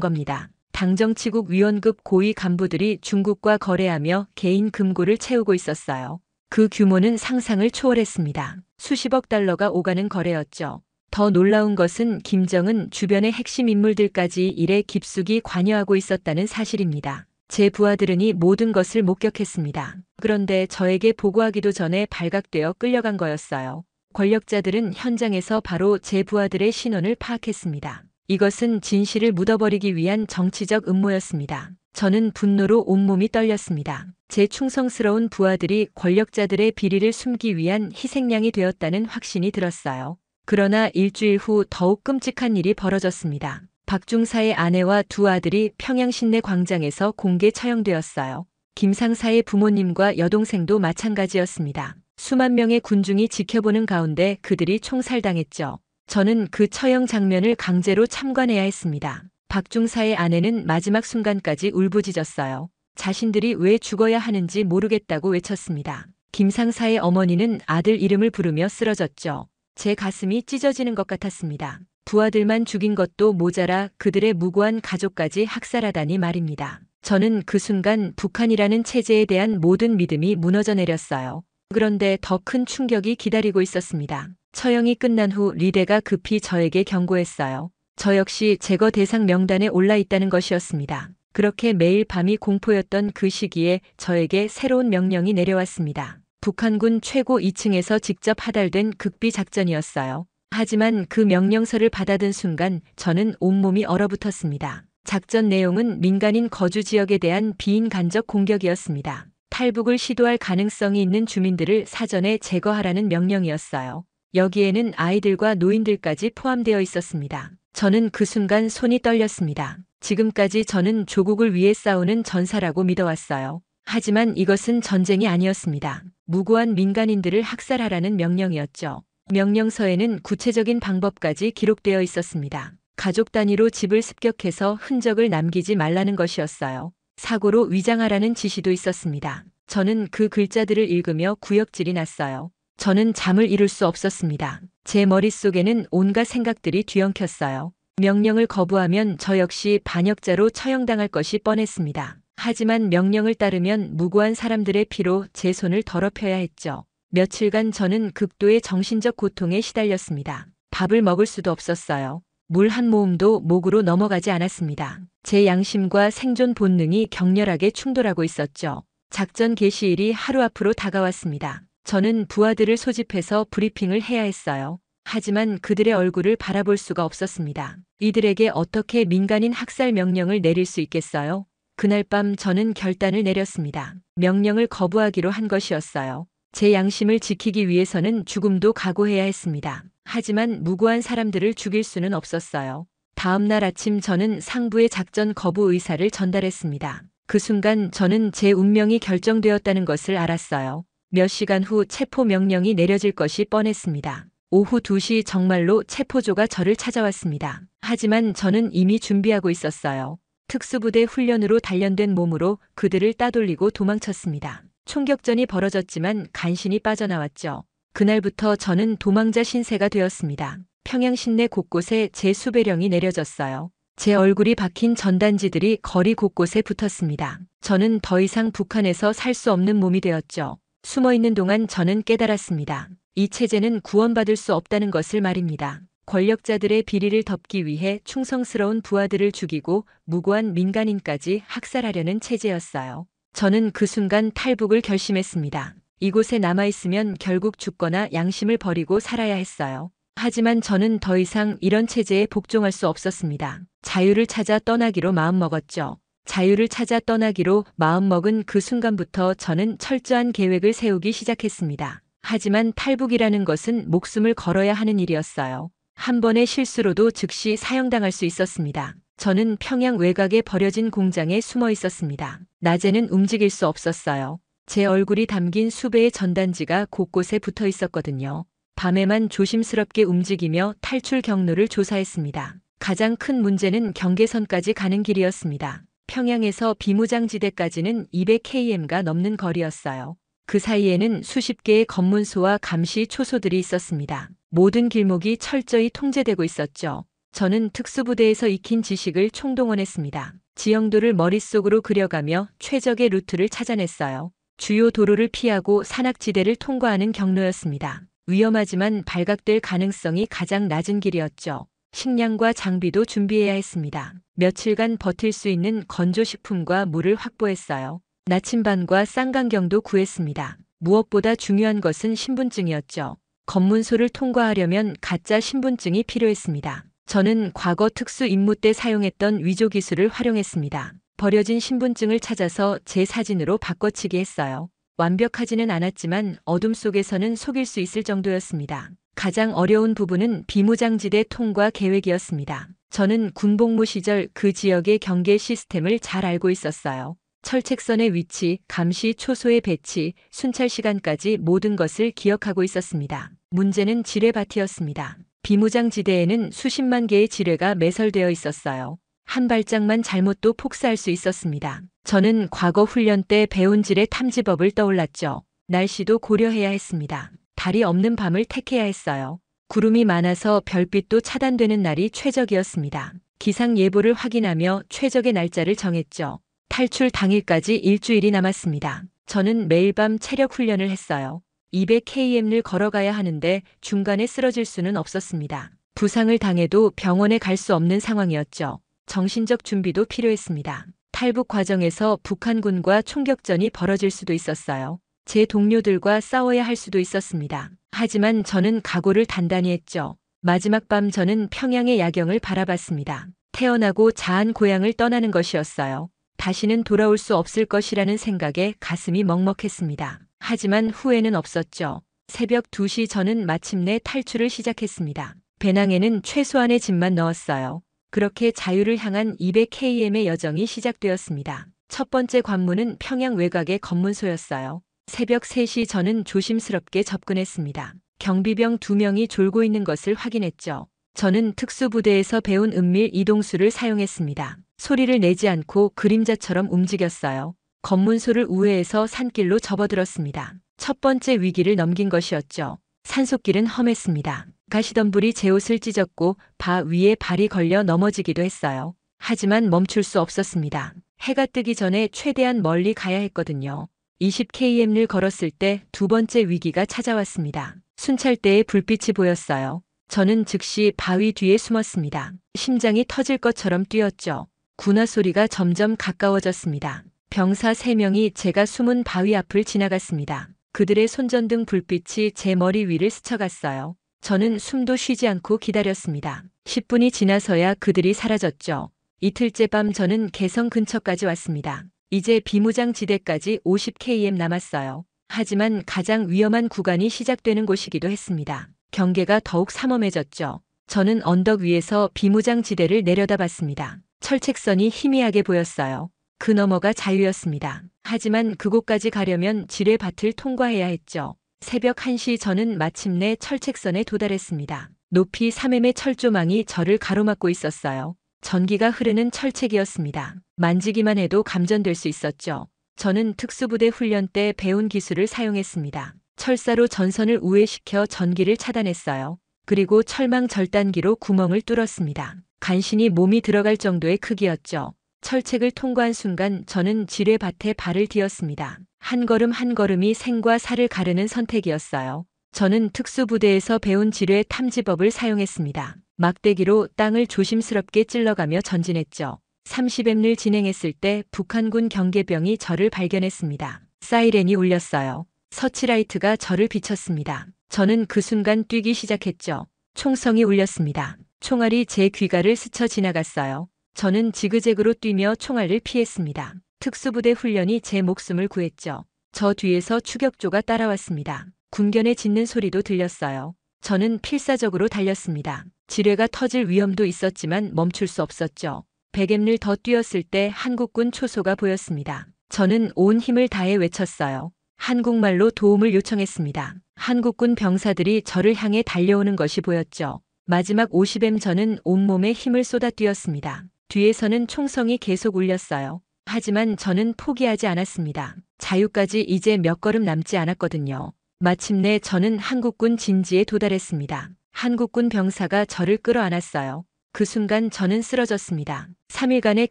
겁니다. 당정치국 위원급 고위 간부들이 중국과 거래하며 개인 금고를 채우고 있었어요. 그 규모는 상상을 초월했습니다. 수십억 달러가 오가는 거래였죠. 더 놀라운 것은 김정은 주변의 핵심 인물들까지 일에 깊숙이 관여하고 있었다는 사실입니다. 제 부하들은 이 모든 것을 목격했습니다. 그런데 저에게 보고하기도 전에 발각되어 끌려간 거였어요. 권력자들은 현장에서 바로 제 부하들의 신원을 파악했습니다. 이것은 진실을 묻어버리기 위한 정치적 음모였습니다. 저는 분노로 온몸이 떨렸습니다. 제 충성스러운 부하들이 권력자들의 비리를 숨기 위한 희생양이 되었다는 확신이 들었어요. 그러나 일주일 후 더욱 끔찍한 일이 벌어졌습니다. 박중사의 아내와 두 아들이 평양 시내 광장에서 공개 처형되었어요. 김상사의 부모님과 여동생도 마찬가지였습니다. 수만 명의 군중이 지켜보는 가운데 그들이 총살당했죠. 저는 그 처형 장면을 강제로 참관해야 했습니다. 박중사의 아내는 마지막 순간까지 울부짖었어요. 자신들이 왜 죽어야 하는지 모르겠다고 외쳤습니다. 김상사의 어머니는 아들 이름을 부르며 쓰러졌죠. 제 가슴이 찢어지는 것 같았습니다. 부하들만 죽인 것도 모자라 그들의 무고한 가족까지 학살하다니 말입니다. 저는 그 순간 북한이라는 체제에 대한 모든 믿음이 무너져 내렸어요. 그런데 더 큰 충격이 기다리고 있었습니다. 처형이 끝난 후 리대가 급히 저에게 경고했어요. 저 역시 제거 대상 명단에 올라 있다는 것이었습니다. 그렇게 매일 밤이 공포였던 그 시기에 저에게 새로운 명령이 내려왔습니다. 북한군 최고 2층에서 직접 하달된 극비 작전이었어요. 하지만 그 명령서를 받아든 순간 저는 온몸이 얼어붙었습니다. 작전 내용은 민간인 거주 지역에 대한 비인간적 공격이었습니다. 탈북을 시도할 가능성이 있는 주민들을 사전에 제거하라는 명령이었어요. 여기에는 아이들과 노인들까지 포함되어 있었습니다. 저는 그 순간 손이 떨렸습니다. 지금까지 저는 조국을 위해 싸우는 전사라고 믿어왔어요. 하지만 이것은 전쟁이 아니었습니다. 무고한 민간인들을 학살하라는 명령이었죠. 명령서에는 구체적인 방법까지 기록되어 있었습니다. 가족 단위로 집을 습격해서 흔적을 남기지 말라는 것이었어요. 사고로 위장하라는 지시도 있었습니다. 저는 그 글자들을 읽으며 구역질이 났어요. 저는 잠을 이룰 수 없었습니다. 제 머릿속에는 온갖 생각들이 뒤엉켰어요. 명령을 거부하면 저 역시 반역자로 처형당할 것이 뻔했습니다. 하지만 명령을 따르면 무고한 사람들의 피로 제 손을 더럽혀야 했죠. 며칠간 저는 극도의 정신적 고통에 시달렸습니다. 밥을 먹을 수도 없었어요. 물 한 모금도 목으로 넘어가지 않았습니다. 제 양심과 생존 본능이 격렬하게 충돌하고 있었죠. 작전 개시일이 하루 앞으로 다가왔습니다. 저는 부하들을 소집해서 브리핑을 해야 했어요. 하지만 그들의 얼굴을 바라볼 수가 없었습니다. 이들에게 어떻게 민간인 학살 명령을 내릴 수 있겠어요? 그날 밤 저는 결단을 내렸습니다. 명령을 거부하기로 한 것이었어요. 제 양심을 지키기 위해서는 죽음도 각오해야 했습니다. 하지만 무고한 사람들을 죽일 수는 없었어요. 다음 날 아침 저는 상부의 작전 거부 의사를 전달했습니다. 그 순간 저는 제 운명이 결정되었다는 것을 알았어요. 몇 시간 후 체포 명령이 내려질 것이 뻔했습니다. 오후 2시 정말로 체포조가 저를 찾아왔습니다. 하지만 저는 이미 준비하고 있었어요. 특수부대 훈련으로 단련된 몸으로 그들을 따돌리고 도망쳤습니다. 총격전이 벌어졌지만 간신히 빠져나왔죠. 그날부터 저는 도망자 신세가 되었습니다. 평양 시내 곳곳에 제 수배령이 내려졌어요. 제 얼굴이 박힌 전단지들이 거리 곳곳에 붙었습니다. 저는 더 이상 북한에서 살 수 없는 몸이 되었죠. 숨어있는 동안 저는 깨달았습니다. 이 체제는 구원받을 수 없다는 것을 말입니다. 권력자들의 비리를 덮기 위해 충성스러운 부하들을 죽이고 무고한 민간인까지 학살하려는 체제였어요. 저는 그 순간 탈북을 결심했습니다. 이곳에 남아있으면 결국 죽거나 양심을 버리고 살아야 했어요. 하지만 저는 더 이상 이런 체제에 복종할 수 없었습니다. 자유를 찾아 떠나기로 마음먹었죠. 자유를 찾아 떠나기로 마음먹은 그 순간부터 저는 철저한 계획을 세우기 시작했습니다. 하지만 탈북이라는 것은 목숨을 걸어야 하는 일이었어요. 한 번의 실수로도 즉시 사형당할 수 있었습니다. 저는 평양 외곽에 버려진 공장에 숨어 있었습니다. 낮에는 움직일 수 없었어요. 제 얼굴이 담긴 수배의 전단지가 곳곳에 붙어 있었거든요. 밤에만 조심스럽게 움직이며 탈출 경로를 조사했습니다. 가장 큰 문제는 경계선까지 가는 길이었습니다. 평양에서 비무장지대까지는 200km가 넘는 거리였어요. 그 사이에는 수십 개의 검문소와 감시 초소들이 있었습니다. 모든 길목이 철저히 통제되고 있었죠. 저는 특수부대에서 익힌 지식을 총동원했습니다. 지형도를 머릿속으로 그려가며 최적의 루트를 찾아냈어요. 주요 도로를 피하고 산악지대를 통과하는 경로였습니다. 위험하지만 발각될 가능성이 가장 낮은 길이었죠. 식량과 장비도 준비해야 했습니다. 며칠간 버틸 수 있는 건조식품과 물을 확보했어요. 나침반과 쌍강경도 구했습니다. 무엇보다 중요한 것은 신분증이었죠. 검문소를 통과하려면 가짜 신분증이 필요했습니다. 저는 과거 특수 임무 때 사용했던 위조 기술을 활용했습니다. 버려진 신분증을 찾아서 제 사진으로 바꿔치기 했어요. 완벽하지는 않았지만 어둠 속에서는 속일 수 있을 정도였습니다. 가장 어려운 부분은 비무장지대 통과 계획이었습니다. 저는 군복무 시절 그 지역의 경계 시스템을 잘 알고 있었어요. 철책선의 위치, 감시 초소의 배치, 순찰 시간까지 모든 것을 기억하고 있었습니다. 문제는 지뢰밭이었습니다. 비무장지대에는 수십만 개의 지뢰가 매설되어 있었어요. 한 발짝만 잘못도 폭사할 수 있었습니다. 저는 과거 훈련 때 배운 지뢰 탐지법을 떠올랐죠. 날씨도 고려해야 했습니다. 달이 없는 밤을 택해야 했어요. 구름이 많아서 별빛도 차단되는 날이 최적이었습니다. 기상 예보를 확인하며 최적의 날짜를 정했죠. 탈출 당일까지 일주일이 남았습니다. 저는 매일 밤 체력 훈련을 했어요. 200km를 걸어가야 하는데 중간에 쓰러질 수는 없었습니다. 부상을 당해도 병원에 갈 수 없는 상황이었죠. 정신적 준비도 필요했습니다. 탈북 과정에서 북한군과 총격전이 벌어질 수도 있었어요. 제 동료들과 싸워야 할 수도 있었습니다. 하지만 저는 각오를 단단히 했죠. 마지막 밤 저는 평양의 야경을 바라봤습니다. 태어나고 자한 고향을 떠나는 것이었어요. 다시는 돌아올 수 없을 것이라는 생각에 가슴이 먹먹했습니다. 하지만 후회는 없었죠. 새벽 2시 저는 마침내 탈출을 시작했습니다. 배낭에는 최소한의 짐만 넣었어요. 그렇게 자유를 향한 200km의 여정이 시작되었습니다. 첫 번째 관문은 평양 외곽의 검문소였어요. 새벽 3시 저는 조심스럽게 접근했습니다. 경비병 2명이 졸고 있는 것을 확인했죠. 저는 특수부대에서 배운 은밀 이동수를 사용했습니다. 소리를 내지 않고 그림자처럼 움직였어요. 검문소를 우회해서 산길로 접어들었습니다. 첫 번째 위기를 넘긴 것이었죠. 산속길은 험했습니다. 가시덤불이 제 옷을 찢었고 바 위에 발이 걸려 넘어지기도 했어요. 하지만 멈출 수 없었습니다. 해가 뜨기 전에 최대한 멀리 가야 했거든요. 20km를 걸었을 때 두 번째 위기가 찾아왔습니다. 순찰대에 불빛이 보였어요. 저는 즉시 바위 뒤에 숨었습니다. 심장이 터질 것처럼 뛰었죠. 군화 소리가 점점 가까워졌습니다. 병사 3명이 제가 숨은 바위 앞을 지나갔습니다. 그들의 손전등 불빛이 제 머리 위를 스쳐갔어요. 저는 숨도 쉬지 않고 기다렸습니다. 10분이 지나서야 그들이 사라졌죠. 이틀째 밤 저는 개성 근처까지 왔습니다. 이제 비무장지대까지 50km 남았어요. 하지만 가장 위험한 구간이 시작되는 곳이기도 했습니다. 경계가 더욱 삼엄해졌죠. 저는 언덕 위에서 비무장지대를 내려다봤습니다. 철책선이 희미하게 보였어요. 그 너머가 자유였습니다. 하지만 그곳까지 가려면 지뢰밭을 통과해야 했죠. 새벽 1시 저는 마침내 철책선에 도달했습니다. 높이 3m의 철조망이 저를 가로막고 있었어요. 전기가 흐르는 철책이었습니다. 만지기만 해도 감전될 수 있었죠. 저는 특수부대 훈련 때 배운 기술을 사용했습니다. 철사로 전선을 우회시켜 전기를 차단했어요. 그리고 철망 절단기로 구멍을 뚫었습니다. 간신히 몸이 들어갈 정도의 크기였죠. 철책을 통과한 순간 저는 지뢰밭에 발을 디뎠습니다. 한 걸음 한 걸음이 생과 사를 가르는 선택이었어요. 저는 특수부대에서 배운 지뢰 탐지법을 사용했습니다. 막대기로 땅을 조심스럽게 찔러가며 전진했죠. 30m를 진행했을 때 북한군 경계병이 저를 발견했습니다. 사이렌이 울렸어요. 서치라이트가 저를 비쳤습니다. 저는 그 순간 뛰기 시작했죠. 총성이 울렸습니다. 총알이 제 귀가를 스쳐 지나갔어요. 저는 지그재그로 뛰며 총알을 피했습니다. 특수부대 훈련이 제 목숨을 구했죠. 저 뒤에서 추격조가 따라왔습니다. 군견에 짖는 소리도 들렸어요. 저는 필사적으로 달렸습니다. 지뢰가 터질 위험도 있었지만 멈출 수 없었죠. 100m를 더 뛰었을 때 한국군 초소가 보였습니다. 저는 온 힘을 다해 외쳤어요. 한국말로 도움을 요청했습니다. 한국군 병사들이 저를 향해 달려오는 것이 보였죠. 마지막 50m 저는 온몸에 힘을 쏟아 뛰었습니다. 뒤에서는 총성이 계속 울렸어요. 하지만 저는 포기하지 않았습니다. 자유까지 이제 몇 걸음 남지 않았거든요. 마침내 저는 한국군 진지에 도달했습니다. 한국군 병사가 저를 끌어안았어요. 그 순간 저는 쓰러졌습니다. 3일간의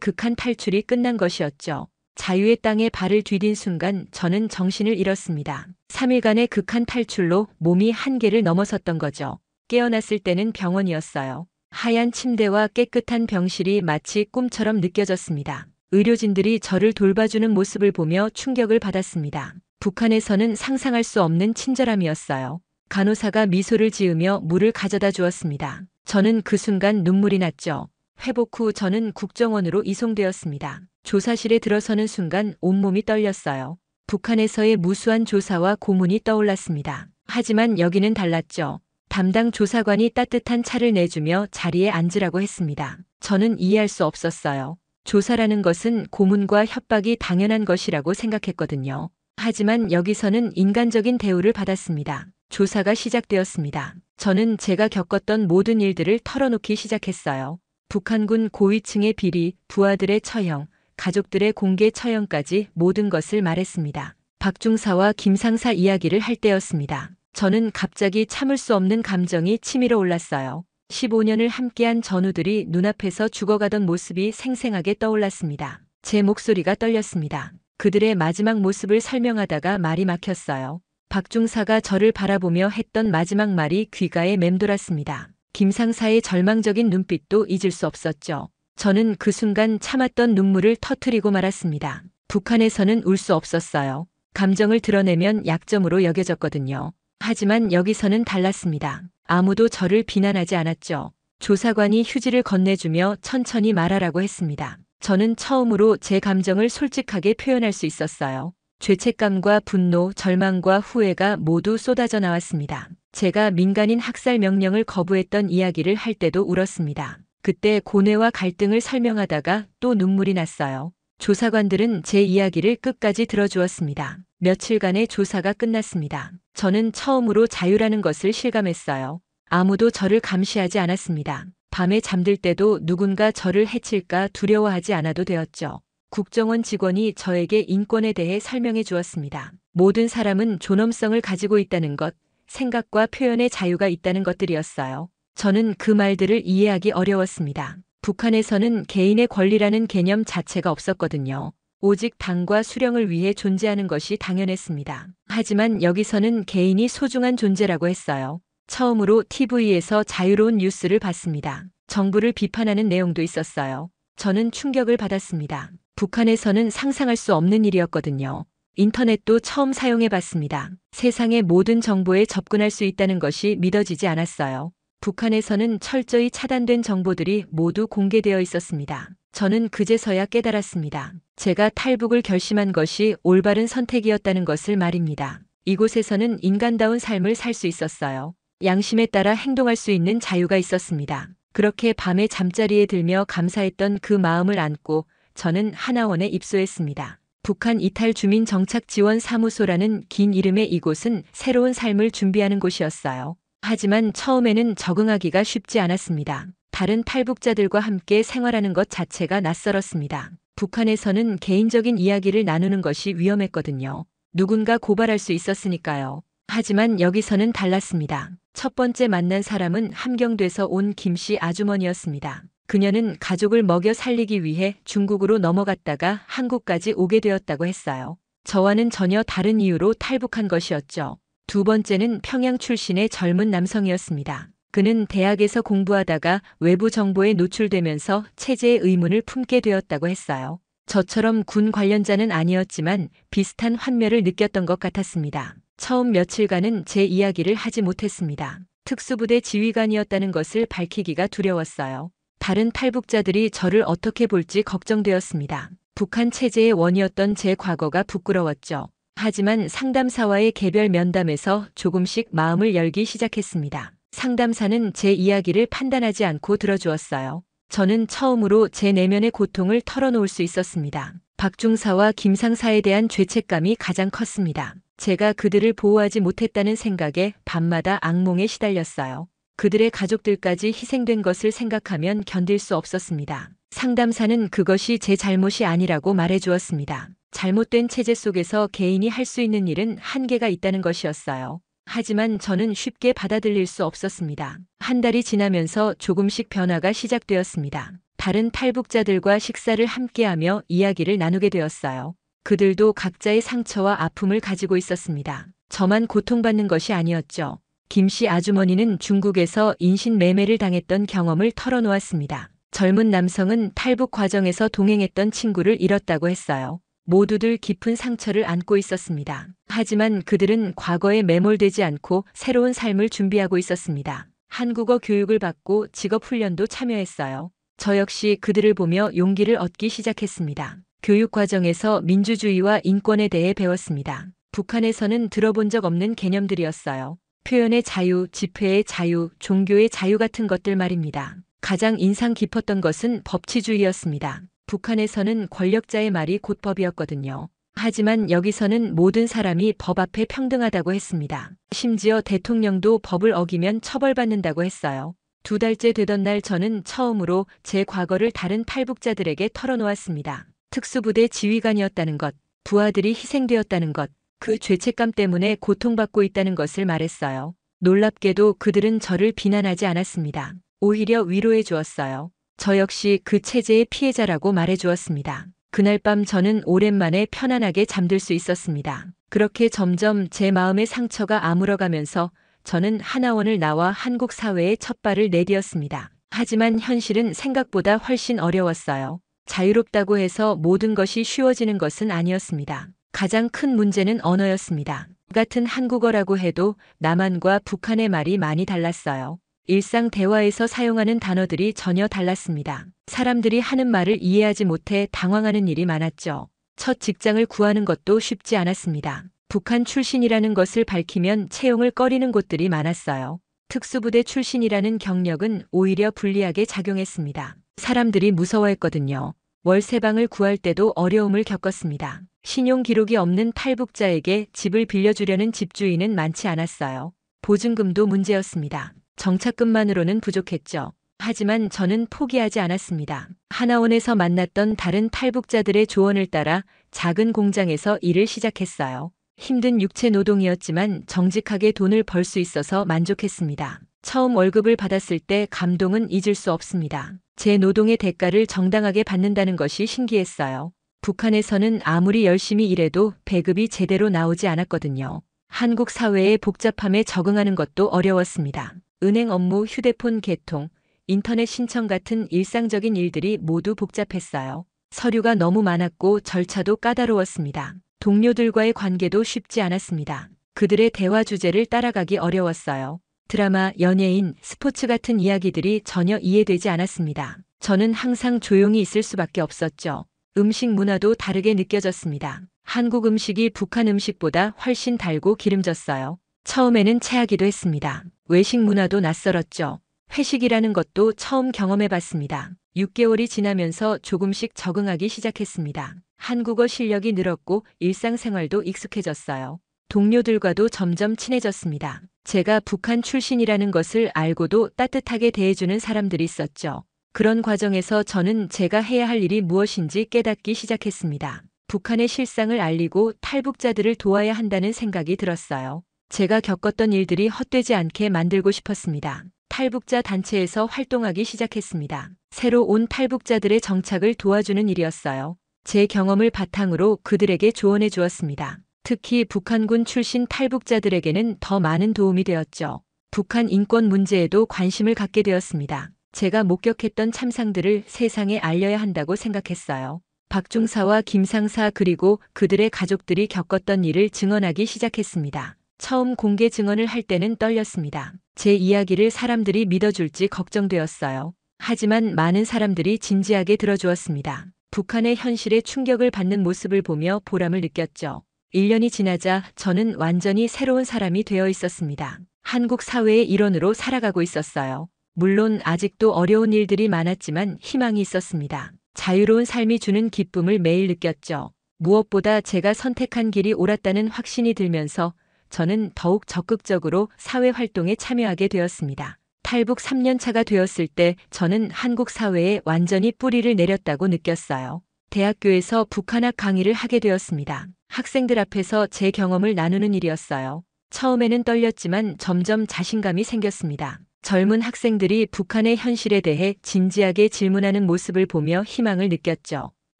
극한 탈출이 끝난 것이었죠. 자유의 땅에 발을 디딘 순간 저는 정신을 잃었습니다. 3일간의 극한 탈출로 몸이 한계를 넘어섰던 거죠. 깨어났을 때는 병원이었어요. 하얀 침대와 깨끗한 병실이 마치 꿈처럼 느껴졌습니다. 의료진들이 저를 돌봐주는 모습을 보며 충격을 받았습니다. 북한에서는 상상할 수 없는 친절함이었어요. 간호사가 미소를 지으며 물을 가져다 주었습니다. 저는 그 순간 눈물이 났죠. 회복 후 저는 국정원으로 이송되었습니다. 조사실에 들어서는 순간 온몸이 떨렸어요. 북한에서의 무수한 조사와 고문이 떠올랐습니다. 하지만 여기는 달랐죠. 담당 조사관이 따뜻한 차를 내주며 자리에 앉으라고 했습니다. 저는 이해할 수 없었어요. 조사라는 것은 고문과 협박이 당연한 것이라고 생각했거든요. 하지만 여기서는 인간적인 대우를 받았습니다. 조사가 시작되었습니다. 저는 제가 겪었던 모든 일들을 털어놓기 시작했어요. 북한군 고위층의 비리, 부하들의 처형, 가족들의 공개 처형까지 모든 것을 말했습니다. 박중사와 김상사 이야기를 할 때였습니다. 저는 갑자기 참을 수 없는 감정이 치밀어 올랐어요. 15년을 함께한 전우들이 눈앞에서 죽어가던 모습이 생생하게 떠올랐습니다. 제 목소리가 떨렸습니다. 그들의 마지막 모습을 설명하다가 말이 막혔어요. 박중사가 저를 바라보며 했던 마지막 말이 귀가에 맴돌았습니다. 김상사의 절망적인 눈빛도 잊을 수 없었죠. 저는 그 순간 참았던 눈물을 터뜨리고 말았습니다. 북한에서는 울 수 없었어요. 감정을 드러내면 약점으로 여겨졌거든요. 하지만 여기서는 달랐습니다. 아무도 저를 비난하지 않았죠. 조사관이 휴지를 건네주며 천천히 말하라고 했습니다. 저는 처음으로 제 감정을 솔직하게 표현할 수 있었어요. 죄책감과 분노, 절망과 후회가 모두 쏟아져 나왔습니다. 제가 민간인 학살 명령을 거부했던 이야기를 할 때도 울었습니다. 그때 고뇌와 갈등을 설명하다가 또 눈물이 났어요. 조사관들은 제 이야기를 끝까지 들어주었습니다. 며칠간의 조사가 끝났습니다. 저는 처음으로 자유라는 것을 실감했어요. 아무도 저를 감시하지 않았습니다. 밤에 잠들 때도 누군가 저를 해칠까 두려워하지 않아도 되었죠. 국정원 직원이 저에게 인권에 대해 설명해 주었습니다. 모든 사람은 존엄성을 가지고 있다는 것, 생각과 표현의 자유가 있다는 것들이었어요. 저는 그 말들을 이해하기 어려웠습니다. 북한에서는 개인의 권리라는 개념 자체가 없었거든요. 오직 당과 수령을 위해 존재하는 것이 당연했습니다. 하지만 여기서는 개인이 소중한 존재라고 했어요. 처음으로 TV에서 자유로운 뉴스를 봤습니다. 정부를 비판하는 내용도 있었어요. 저는 충격을 받았습니다. 북한에서는 상상할 수 없는 일이었거든요. 인터넷도 처음 사용해 봤습니다. 세상의 모든 정보에 접근할 수 있다는 것이 믿어지지 않았어요. 북한에서는 철저히 차단된 정보들이 모두 공개되어 있었습니다. 저는 그제서야 깨달았습니다. 제가 탈북을 결심한 것이 올바른 선택이었다는 것을 말입니다. 이곳에서는 인간다운 삶을 살 수 있었어요. 양심에 따라 행동할 수 있는 자유가 있었습니다. 그렇게 밤에 잠자리에 들며 감사했던 그 마음을 안고 저는 하나원에 입소했습니다. 북한 이탈 주민 정착 지원 사무소라는 긴 이름의 이곳은 새로운 삶을 준비하는 곳이었어요. 하지만 처음에는 적응하기가 쉽지 않았습니다. 다른 탈북자들과 함께 생활하는 것 자체가 낯설었습니다. 북한에서는 개인적인 이야기를 나누는 것이 위험했거든요. 누군가 고발할 수 있었으니까요. 하지만 여기서는 달랐습니다. 첫 번째 만난 사람은 함경도에서 온 김씨 아주머니였습니다. 그녀는 가족을 먹여 살리기 위해 중국으로 넘어갔다가 한국까지 오게 되었다고 했어요. 저와는 전혀 다른 이유로 탈북한 것이었죠. 두 번째는 평양 출신의 젊은 남성이었습니다. 그는 대학에서 공부하다가 외부 정보에 노출되면서 체제의 의문을 품게 되었다고 했어요. 저처럼 군 관련자는 아니었지만 비슷한 환멸을 느꼈던 것 같았습니다. 처음 며칠간은 제 이야기를 하지 못했습니다. 특수부대 지휘관이었다는 것을 밝히기가 두려웠어요. 다른 탈북자들이 저를 어떻게 볼지 걱정되었습니다. 북한 체제의 원이었던 제 과거가 부끄러웠죠. 하지만 상담사와의 개별 면담에서 조금씩 마음을 열기 시작했습니다. 상담사는 제 이야기를 판단하지 않고 들어주었어요. 저는 처음으로 제 내면의 고통을 털어놓을 수 있었습니다. 박중사와 김상사에 대한 죄책감이 가장 컸습니다. 제가 그들을 보호하지 못했다는 생각에 밤마다 악몽에 시달렸어요. 그들의 가족들까지 희생된 것을 생각하면 견딜 수 없었습니다. 상담사는 그것이 제 잘못이 아니라고 말해주었습니다. 잘못된 체제 속에서 개인이 할 수 있는 일은 한계가 있다는 것이었어요. 하지만 저는 쉽게 받아들일 수 없었습니다. 한 달이 지나면서 조금씩 변화가 시작되었습니다. 다른 탈북자들과 식사를 함께하며 이야기를 나누게 되었어요. 그들도 각자의 상처와 아픔을 가지고 있었습니다. 저만 고통받는 것이 아니었죠. 김씨 아주머니는 중국에서 인신매매를 당했던 경험을 털어놓았습니다. 젊은 남성은 탈북 과정에서 동행했던 친구를 잃었다고 했어요. 모두들 깊은 상처를 안고 있었습니다. 하지만 그들은 과거에 매몰되지 않고 새로운 삶을 준비하고 있었습니다. 한국어 교육을 받고 직업훈련도 참여했어요. 저 역시 그들을 보며 용기를 얻기 시작했습니다. 교육 과정에서 민주주의와 인권에 대해 배웠습니다. 북한에서는 들어본 적 없는 개념들이었어요. 표현의 자유, 집회의 자유, 종교의 자유 같은 것들 말입니다. 가장 인상 깊었던 것은 법치주의였습니다. 북한에서는 권력자의 말이 곧 법이었거든요. 하지만 여기서는 모든 사람이 법 앞에 평등하다고 했습니다. 심지어 대통령도 법을 어기면 처벌받는다고 했어요. 2달째 되던 날 저는 처음으로 제 과거를 다른 탈북자들에게 털어놓았습니다. 특수부대 지휘관이었다는 것, 부하들이 희생되었다는 것, 그 죄책감 때문에 고통받고 있다는 것을 말했어요. 놀랍게도 그들은 저를 비난하지 않았습니다. 오히려 위로해 주었어요. 저 역시 그 체제의 피해자라고 말해 주었습니다. 그날 밤 저는 오랜만에 편안하게 잠들 수 있었습니다. 그렇게 점점 제 마음의 상처가 아물어가면서 저는 하나원을 나와 한국 사회에 첫 발을 내디뎠습니다. 하지만 현실은 생각보다 훨씬 어려웠어요. 자유롭다고 해서 모든 것이 쉬워지는 것은 아니었습니다. 가장 큰 문제는 언어였습니다. 같은 한국어라고 해도 남한과 북한의 말이 많이 달랐어요. 일상 대화에서 사용하는 단어들이 전혀 달랐습니다. 사람들이 하는 말을 이해하지 못해 당황하는 일이 많았죠. 첫 직장을 구하는 것도 쉽지 않았습니다. 북한 출신이라는 것을 밝히면 채용을 꺼리는 곳들이 많았어요. 특수부대 출신이라는 경력은 오히려 불리하게 작용했습니다. 사람들이 무서워했거든요. 월세방을 구할 때도 어려움을 겪었습니다. 신용 기록이 없는 탈북자에게 집을 빌려주려는 집주인은 많지 않았어요. 보증금도 문제였습니다. 정착금만으로는 부족했죠. 하지만 저는 포기하지 않았습니다. 하나원에서 만났던 다른 탈북자들의 조언을 따라 작은 공장에서 일을 시작했어요. 힘든 육체 노동이었지만 정직하게 돈을 벌 수 있어서 만족했습니다. 처음 월급을 받았을 때 감동은 잊을 수 없습니다. 제 노동의 대가를 정당하게 받는다는 것이 신기했어요. 북한에서는 아무리 열심히 일해도 배급이 제대로 나오지 않았거든요. 한국 사회의 복잡함에 적응하는 것도 어려웠습니다. 은행 업무, 휴대폰 개통, 인터넷 신청 같은 일상적인 일들이 모두 복잡했어요. 서류가 너무 많았고 절차도 까다로웠습니다. 동료들과의 관계도 쉽지 않았습니다. 그들의 대화 주제를 따라가기 어려웠어요. 드라마, 연예인, 스포츠 같은 이야기들이 전혀 이해되지 않았습니다. 저는 항상 조용히 있을 수밖에 없었죠. 음식 문화도 다르게 느껴졌습니다. 한국 음식이 북한 음식보다 훨씬 달고 기름졌어요. 처음에는 체하기도 했습니다. 외식 문화도 낯설었죠. 회식이라는 것도 처음 경험해봤습니다. 6개월이 지나면서 조금씩 적응하기 시작했습니다. 한국어 실력이 늘었고 일상생활도 익숙해졌어요. 동료들과도 점점 친해졌습니다. 제가 북한 출신이라는 것을 알고도 따뜻하게 대해주는 사람들이 있었죠. 그런 과정에서 저는 제가 해야 할 일이 무엇인지 깨닫기 시작했습니다. 북한의 실상을 알리고 탈북자들을 도와야 한다는 생각이 들었어요. 제가 겪었던 일들이 헛되지 않게 만들고 싶었습니다. 탈북자 단체에서 활동하기 시작했습니다. 새로 온 탈북자들의 정착을 도와주는 일이었어요. 제 경험을 바탕으로 그들에게 조언해 주었습니다. 특히 북한군 출신 탈북자들에게는 더 많은 도움이 되었죠. 북한 인권 문제에도 관심을 갖게 되었습니다. 제가 목격했던 참상들을 세상에 알려야 한다고 생각했어요. 박중사와 김상사 그리고 그들의 가족들이 겪었던 일을 증언하기 시작했습니다. 처음 공개 증언을 할 때는 떨렸습니다. 제 이야기를 사람들이 믿어줄지 걱정되었어요. 하지만 많은 사람들이 진지하게 들어주었습니다. 북한의 현실에 충격을 받는 모습을 보며 보람을 느꼈죠. 1년이 지나자 저는 완전히 새로운 사람이 되어 있었습니다. 한국 사회의 일원으로 살아가고 있었어요. 물론 아직도 어려운 일들이 많았지만 희망이 있었습니다. 자유로운 삶이 주는 기쁨을 매일 느꼈죠. 무엇보다 제가 선택한 길이 옳았다는 확신이 들면서 저는 더욱 적극적으로 사회활동에 참여하게 되었습니다. 탈북 3년 차가 되었을 때 저는 한국 사회에 완전히 뿌리를 내렸다고 느꼈어요. 대학교에서 북한학 강의를 하게 되었습니다. 학생들 앞에서 제 경험을 나누는 일이었어요. 처음에는 떨렸지만 점점 자신감이 생겼습니다. 젊은 학생들이 북한의 현실에 대해 진지하게 질문하는 모습을 보며 희망을 느꼈죠.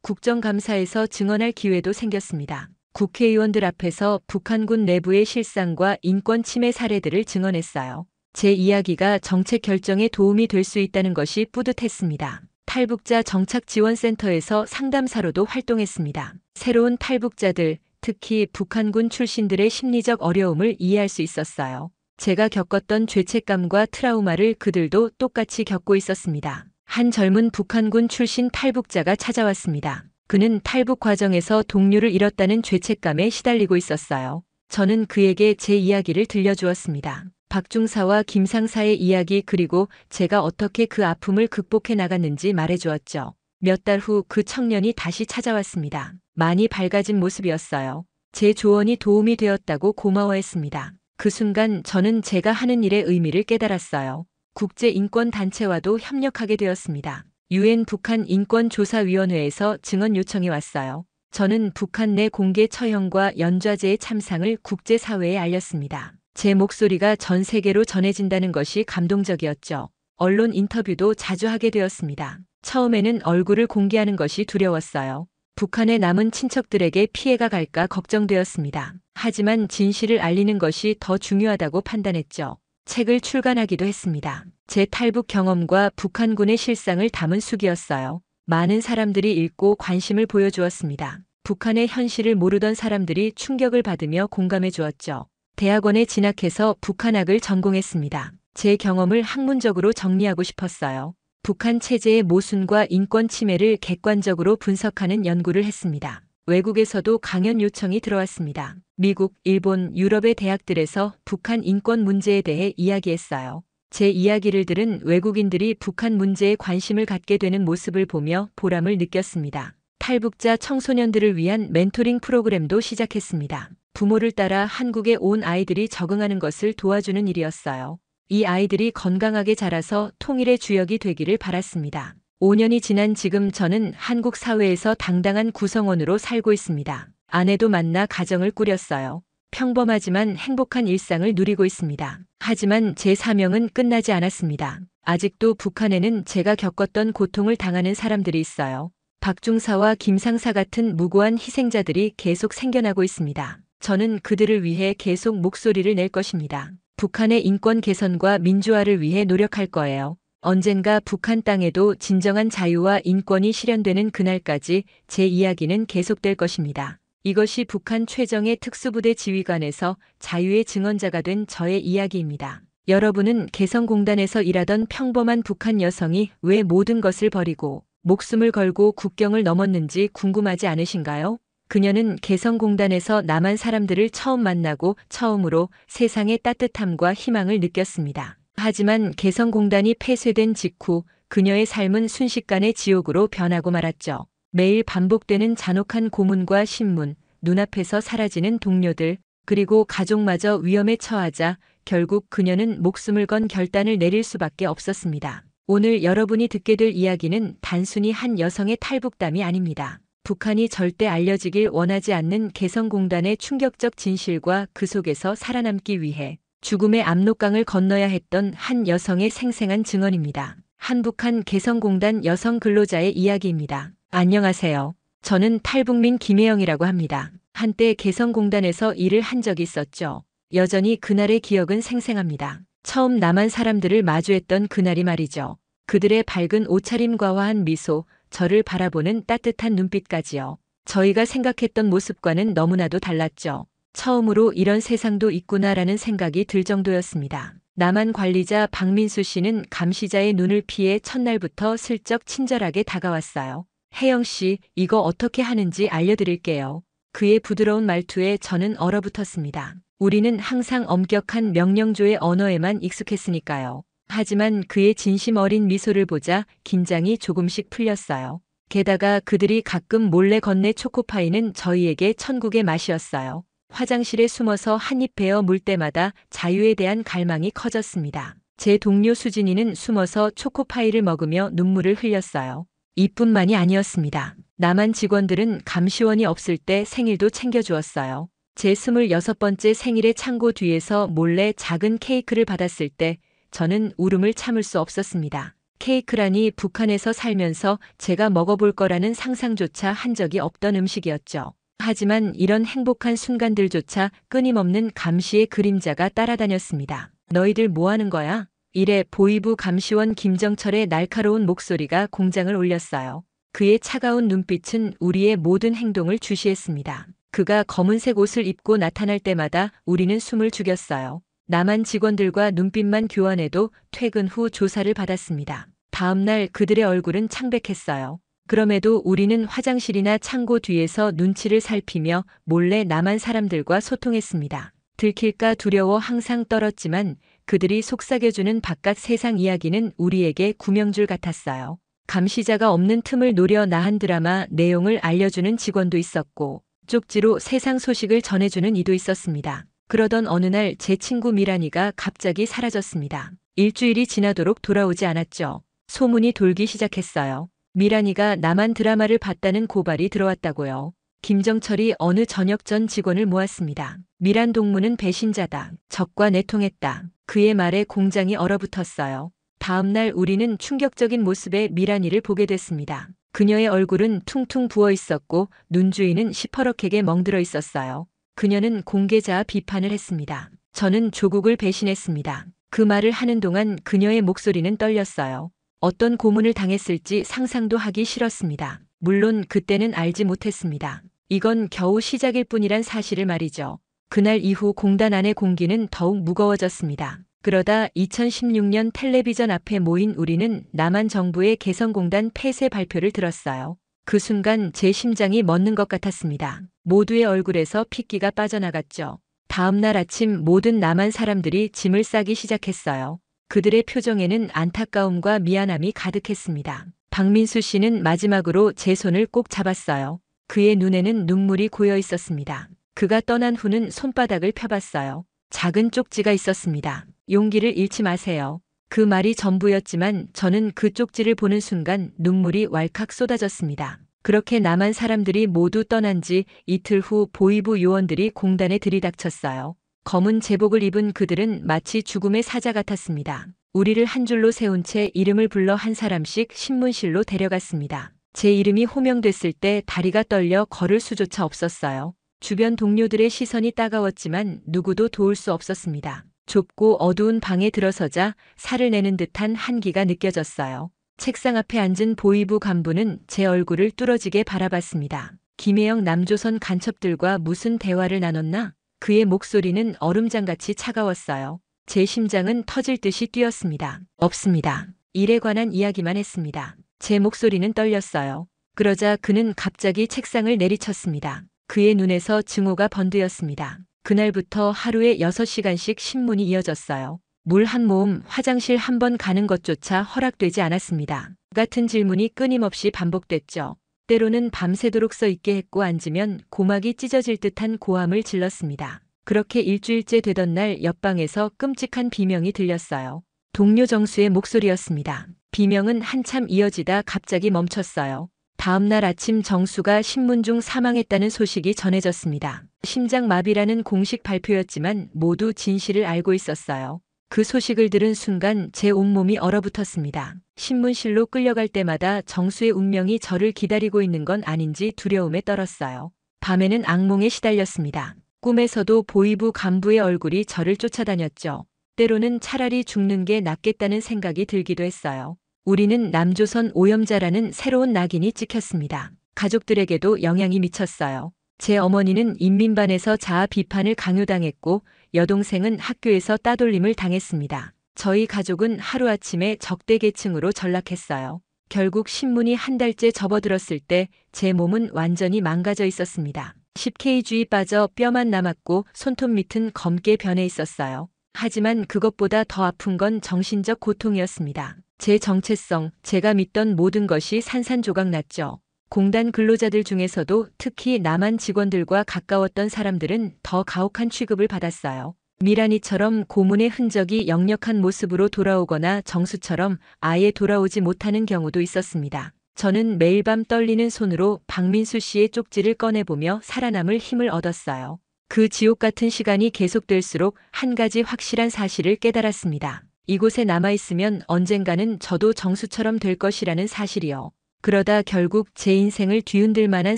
국정감사에서 증언할 기회도 생겼습니다. 국회의원들 앞에서 북한군 내부의 실상과 인권 침해 사례들을 증언했어요. 제 이야기가 정책 결정에 도움이 될 수 있다는 것이 뿌듯했습니다. 탈북자 정착지원센터에서 상담사로도 활동했습니다. 새로운 탈북자들, 특히 북한군 출신들의 심리적 어려움을 이해할 수 있었어요. 제가 겪었던 죄책감과 트라우마를 그들도 똑같이 겪고 있었습니다. 한 젊은 북한군 출신 탈북자가 찾아왔습니다. 그는 탈북 과정에서 동료를 잃었다는 죄책감에 시달리고 있었어요. 저는 그에게 제 이야기를 들려주었습니다. 박중사와 김상사의 이야기 그리고 제가 어떻게 그 아픔을 극복해 나갔는지 말해주었죠. 몇 달 후 그 청년이 다시 찾아왔습니다. 많이 밝아진 모습이었어요. 제 조언이 도움이 되었다고 고마워했습니다. 그 순간 저는 제가 하는 일의 의미를 깨달았어요. 국제인권단체와도 협력하게 되었습니다. UN 북한 인권조사위원회에서 증언 요청이 왔어요. 저는 북한 내 공개 처형과 연좌제의 참상을 국제사회에 알렸습니다. 제 목소리가 전 세계로 전해진다는 것이 감동적이었죠. 언론 인터뷰도 자주 하게 되었습니다. 처음에는 얼굴을 공개하는 것이 두려웠어요. 북한에 남은 친척들에게 피해가 갈까 걱정되었습니다. 하지만 진실을 알리는 것이 더 중요하다고 판단했죠. 책을 출간하기도 했습니다. 제 탈북 경험과 북한군의 실상을 담은 수기였어요. 많은 사람들이 읽고 관심을 보여주었습니다. 북한의 현실을 모르던 사람들이 충격을 받으며 공감해 주었죠. 대학원에 진학해서 북한학을 전공했습니다. 제 경험을 학문적으로 정리하고 싶었어요. 북한 체제의 모순과 인권 침해를 객관적으로 분석하는 연구를 했습니다. 외국에서도 강연 요청이 들어왔습니다. 미국, 일본, 유럽의 대학들에서 북한 인권 문제에 대해 이야기했어요. 제 이야기를 들은 외국인들이 북한 문제에 관심을 갖게 되는 모습을 보며 보람을 느꼈습니다. 탈북자 청소년들을 위한 멘토링 프로그램도 시작했습니다. 부모를 따라 한국에 온 아이들이 적응하는 것을 도와주는 일이었어요. 이 아이들이 건강하게 자라서 통일의 주역이 되기를 바랐습니다. 5년이 지난 지금 저는 한국 사회에서 당당한 구성원으로 살고 있습니다. 아내도 만나 가정을 꾸렸어요. 평범하지만 행복한 일상을 누리고 있습니다. 하지만 제 사명은 끝나지 않았습니다. 아직도 북한에는 제가 겪었던 고통을 당하는 사람들이 있어요. 박중사와 김상사 같은 무고한 희생자들이 계속 생겨나고 있습니다. 저는 그들을 위해 계속 목소리를 낼 것입니다. 북한의 인권 개선과 민주화를 위해 노력할 거예요. 언젠가 북한 땅에도 진정한 자유와 인권이 실현되는 그날까지 제 이야기는 계속될 것입니다. 이것이 북한 최정예 특수부대 지휘관에서 자유의 증언자가 된 저의 이야기입니다. 여러분은 개성공단에서 일하던 평범한 북한 여성이 왜 모든 것을 버리고 목숨을 걸고 국경을 넘었는지 궁금하지 않으신가요? 그녀는 개성공단에서 남한 사람들을 처음 만나고 처음으로 세상의 따뜻함과 희망을 느꼈습니다. 하지만 개성공단이 폐쇄된 직후 그녀의 삶은 순식간에 지옥으로 변하고 말았죠. 매일 반복되는 잔혹한 고문과 신문, 눈앞에서 사라지는 동료들, 그리고 가족마저 위험에 처하자 결국 그녀는 목숨을 건 결단을 내릴 수밖에 없었습니다. 오늘 여러분이 듣게 될 이야기는 단순히 한 여성의 탈북담이 아닙니다. 북한이 절대 알려지길 원하지 않는 개성공단의 충격적 진실과 그 속에서 살아남기 위해 죽음의 압록강을 건너야 했던 한 여성의 생생한 증언입니다. 한북한 개성공단 여성 근로자의 이야기입니다. 안녕하세요. 저는 탈북민 김혜영이라고 합니다. 한때 개성공단에서 일을 한 적이 있었죠. 여전히 그날의 기억은 생생합니다. 처음 남한 사람들을 마주했던 그날이 말이죠. 그들의 밝은 옷차림과 화한 미소, 저를 바라보는 따뜻한 눈빛까지요. 저희가 생각했던 모습과는 너무나도 달랐죠. 처음으로 이런 세상도 있구나라는 생각이 들 정도였습니다. 남한 관리자 박민수 씨는 감시자의 눈을 피해 첫날부터 슬쩍 친절하게 다가왔어요. 혜영 씨, 이거 어떻게 하는지 알려드릴게요. 그의 부드러운 말투에 저는 얼어붙었습니다. 우리는 항상 엄격한 명령조의 언어에만 익숙했으니까요. 하지만 그의 진심 어린 미소를 보자 긴장이 조금씩 풀렸어요. 게다가 그들이 가끔 몰래 건네 초코파이는 저희에게 천국의 맛이었어요. 화장실에 숨어서 한 입 베어 물 때마다 자유에 대한 갈망이 커졌습니다. 제 동료 수진이는 숨어서 초코파이를 먹으며 눈물을 흘렸어요. 이뿐만이 아니었습니다. 남한 직원들은 감시원이 없을 때 생일도 챙겨주었어요. 제 26번째 생일에 창고 뒤에서 몰래 작은 케이크를 받았을 때 저는 울음을 참을 수 없었습니다. 케이크라니 북한에서 살면서 제가 먹어볼 거라는 상상조차 한 적이 없던 음식이었죠. 하지만 이런 행복한 순간들조차 끊임없는 감시의 그림자가 따라다녔습니다. 너희들 뭐 하는 거야? 이래 보이부 감시원 김정철의 날카로운 목소리가 공장을 울렸어요. 그의 차가운 눈빛은 우리의 모든 행동을 주시했습니다. 그가 검은색 옷을 입고 나타날 때마다 우리는 숨을 죽였어요. 남한 직원들과 눈빛만 교환해도 퇴근 후 조사를 받았습니다. 다음 날 그들의 얼굴은 창백했어요. 그럼에도 우리는 화장실이나 창고 뒤에서 눈치를 살피며 몰래 남한 사람들과 소통했습니다. 들킬까 두려워 항상 떨었지만 그들이 속삭여주는 바깥 세상 이야기는 우리에게 구명줄 같았어요. 감시자가 없는 틈을 노려 나한 드라마 내용을 알려주는 직원도 있었고 쪽지로 세상 소식을 전해주는 이도 있었습니다. 그러던 어느 날 제 친구 미란이가 갑자기 사라졌습니다. 일주일이 지나도록 돌아오지 않았죠. 소문이 돌기 시작했어요. 미란이가 남한 드라마를 봤다는 고발이 들어왔다고요. 김정철이 어느 저녁 전 직원을 모았습니다. 미란 동무는 배신자다. 적과 내통했다. 그의 말에 공장이 얼어붙었어요. 다음 날 우리는 충격적인 모습의 미란이를 보게 됐습니다. 그녀의 얼굴은 퉁퉁 부어 있었고 눈주위는 시퍼렇게 멍들어 있었어요. 그녀는 공개자아 비판을 했습니다. 저는 조국을 배신했습니다. 그 말을 하는 동안 그녀의 목소리는 떨렸어요. 어떤 고문을 당했을지 상상도 하기 싫었습니다. 물론 그때는 알지 못했습니다. 이건 겨우 시작일 뿐이란 사실을 말이죠. 그날 이후 공단 안의 공기는 더욱 무거워졌습니다. 그러다 2016년 텔레비전 앞에 모인 우리는 남한 정부의 개성공단 폐쇄 발표를 들었어요. 그 순간 제 심장이 멎는 것 같았습니다. 모두의 얼굴에서 핏기가 빠져나갔죠. 다음 날 아침 모든 남한 사람들이 짐을 싸기 시작했어요. 그들의 표정에는 안타까움과 미안함이 가득했습니다. 박민수 씨는 마지막으로 제 손을 꼭 잡았어요. 그의 눈에는 눈물이 고여 있었습니다. 그가 떠난 후는 손바닥을 펴봤어요. 작은 쪽지가 있었습니다. 용기를 잃지 마세요. 그 말이 전부였지만 저는 그 쪽지를 보는 순간 눈물이 왈칵 쏟아졌습니다. 그렇게 남한 사람들이 모두 떠난 지 이틀 후 보위부 요원들이 공단에 들이닥쳤어요. 검은 제복을 입은 그들은 마치 죽음의 사자 같았습니다. 우리를 한 줄로 세운 채 이름을 불러 한 사람씩 신문실로 데려갔습니다. 제 이름이 호명됐을 때 다리가 떨려 걸을 수조차 없었어요. 주변 동료들의 시선이 따가웠지만 누구도 도울 수 없었습니다. 좁고 어두운 방에 들어서자 살을 내는 듯한 한기가 느껴졌어요. 책상 앞에 앉은 보위부 간부는 제 얼굴을 뚫어지게 바라봤습니다. 김혜영 남조선 간첩들과 무슨 대화를 나눴나? 그의 목소리는 얼음장같이 차가웠어요. 제 심장은 터질 듯이 뛰었습니다. 없습니다. 일에 관한 이야기만 했습니다. 제 목소리는 떨렸어요. 그러자 그는 갑자기 책상을 내리쳤습니다. 그의 눈에서 증오가 번드였습니다. 그날부터 하루에 6시간씩 신문이 이어졌어요. 물 한 모금, 화장실 한 번 가는 것조차 허락되지 않았습니다. 같은 질문이 끊임없이 반복됐죠. 때로는 밤새도록 써 있게 했고 앉으면 고막이 찢어질 듯한 고함을 질렀습니다. 그렇게 일주일째 되던 날 옆방에서 끔찍한 비명이 들렸어요. 동료 정수의 목소리였습니다. 비명은 한참 이어지다 갑자기 멈췄어요. 다음 날 아침 정수가 신문 중 사망했다는 소식이 전해졌습니다. 심장마비라는 공식 발표였지만 모두 진실을 알고 있었어요. 그 소식을 들은 순간 제 온몸이 얼어붙었습니다. 신문실로 끌려갈 때마다 정수의 운명이 저를 기다리고 있는 건 아닌지 두려움에 떨었어요. 밤에는 악몽에 시달렸습니다. 꿈에서도 보이부 간부의 얼굴이 저를 쫓아다녔죠. 때로는 차라리 죽는 게 낫겠다는 생각이 들기도 했어요. 우리는 남조선 오염자라는 새로운 낙인이 찍혔습니다. 가족들에게도 영향이 미쳤어요. 제 어머니는 인민반에서 자아 비판을 강요당했고 여동생은 학교에서 따돌림을 당했습니다. 저희 가족은 하루아침에 적대계층으로 전락했어요. 결국 신문이 한 달째 접어들었을 때 제 몸은 완전히 망가져 있었습니다. 10kg이 빠져 뼈만 남았고 손톱 밑은 검게 변해 있었어요. 하지만 그것보다 더 아픈 건 정신적 고통이었습니다. 제 정체성, 제가 믿던 모든 것이 산산조각 났죠. 공단 근로자들 중에서도 특히 남한 직원들과 가까웠던 사람들은 더 가혹한 취급을 받았어요. 미란이처럼 고문의 흔적이 역력한 모습으로 돌아오거나 정수처럼 아예 돌아오지 못하는 경우도 있었습니다. 저는 매일 밤 떨리는 손으로 박민수 씨의 쪽지를 꺼내보며 살아남을 힘을 얻었어요. 그 지옥 같은 시간이 계속될수록 한 가지 확실한 사실을 깨달았습니다. 이곳에 남아있으면 언젠가는 저도 정수처럼 될 것이라는 사실이요. 그러다 결국 제 인생을 뒤흔들 만한